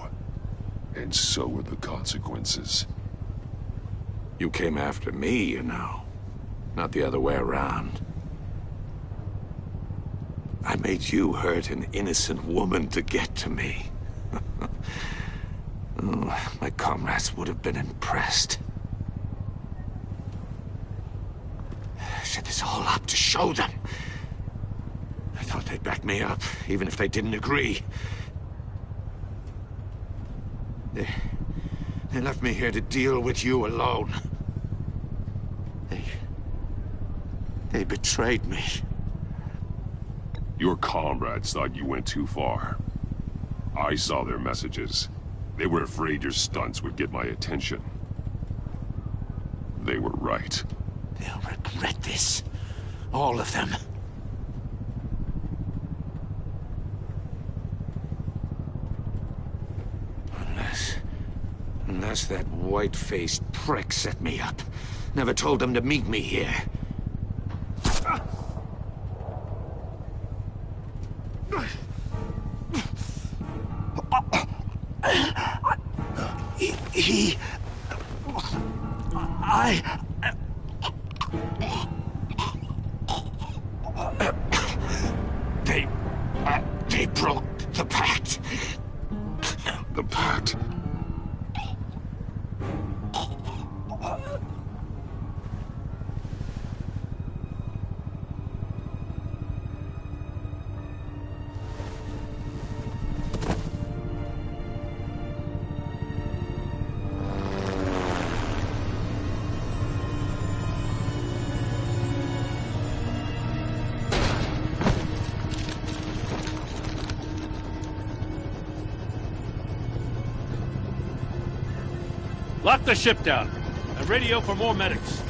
And so are the consequences. You came after me, you know. Not the other way around. I made you hurt an innocent woman to get to me. Oh, my comrades would have been impressed. this all up to show them. I thought they'd back me up, even if they didn't agree. They left me here to deal with you alone. They betrayed me. Your comrades thought you went too far. I saw their messages. They were afraid your stunts would get my attention. They were right. They'll regret this. All of them. Unless that white-faced prick set me up. Never told them to meet me here. They broke the pact. The pact? Lock the ship down and radio for more medics.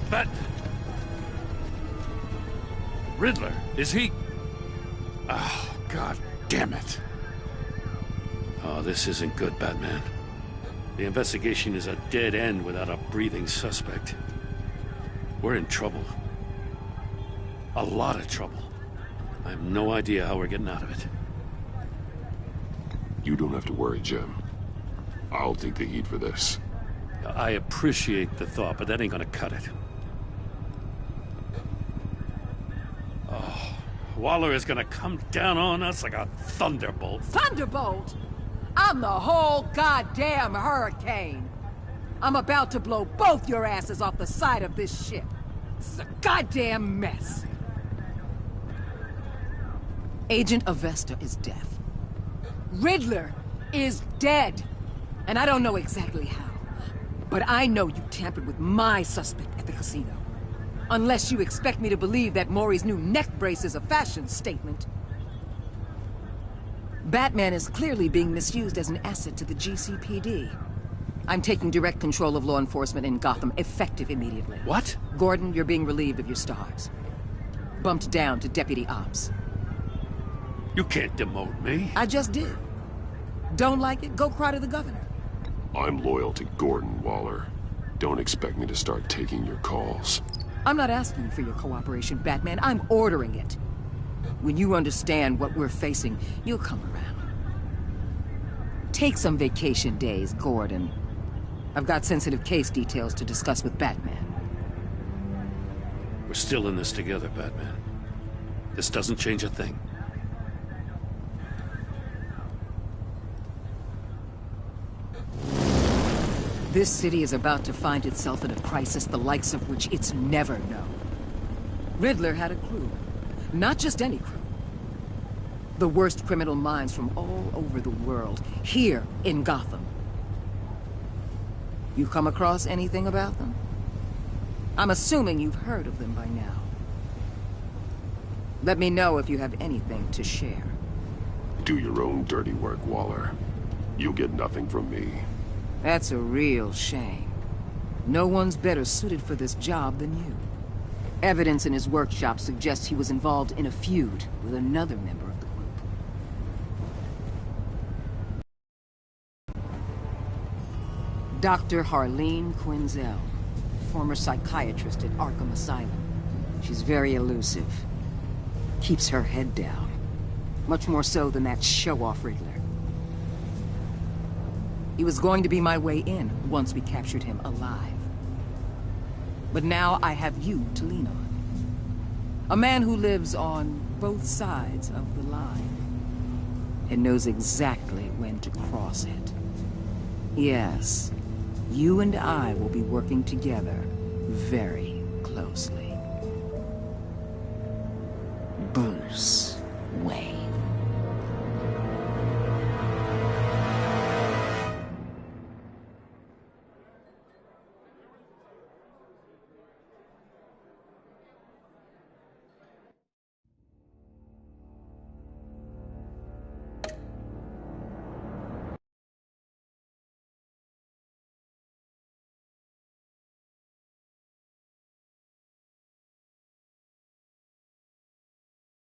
But Riddler, is he? Oh, God damn it. Oh, this isn't good, Batman. The investigation is a dead end without a breathing suspect. We're in trouble. A lot of trouble. I have no idea how we're getting out of it. You don't have to worry, Jim. I'll take the heat for this. I appreciate the thought, but that ain't gonna cut it. Oh, Waller is gonna come down on us like a thunderbolt. Thunderbolt? I'm the whole goddamn hurricane. I'm about to blow both your asses off the side of this ship. This is a goddamn mess. Agent Avesta is deaf. Riddler is dead. And I don't know exactly how. But I know you tampered with my suspect at the casino. Unless you expect me to believe that Maury's new neck brace is a fashion statement. Batman is clearly being misused as an asset to the GCPD. I'm taking direct control of law enforcement in Gotham, effective immediately. What? Gordon, you're being relieved of your stars. Bumped down to Deputy Ops. You can't demote me. I just did. Don't like it? Go cry to the governor. I'm loyal to Gordon, Waller. Don't expect me to start taking your calls. I'm not asking for your cooperation, Batman. I'm ordering it. When you understand what we're facing, you'll come around. Take some vacation days, Gordon. I've got sensitive case details to discuss with Batman. We're still in this together, Batman. This doesn't change a thing. This city is about to find itself in a crisis the likes of which it's never known. Riddler had a crew. Not just any crew. The worst criminal minds from all over the world, here in Gotham. You come across anything about them? I'm assuming you've heard of them by now. Let me know if you have anything to share. Do your own dirty work, Waller. You'll get nothing from me. That's a real shame. No one's better suited for this job than you. Evidence in his workshop suggests he was involved in a feud with another member of the group. Dr. Harleen Quinzel, former psychiatrist at Arkham Asylum. She's very elusive. Keeps her head down. Much more so than that show-off Riddler. He was going to be my way in once we captured him alive. But now I have you to lean on. A man who lives on both sides of the line and knows exactly when to cross it. Yes, You and I will be working together very closely. Bruce.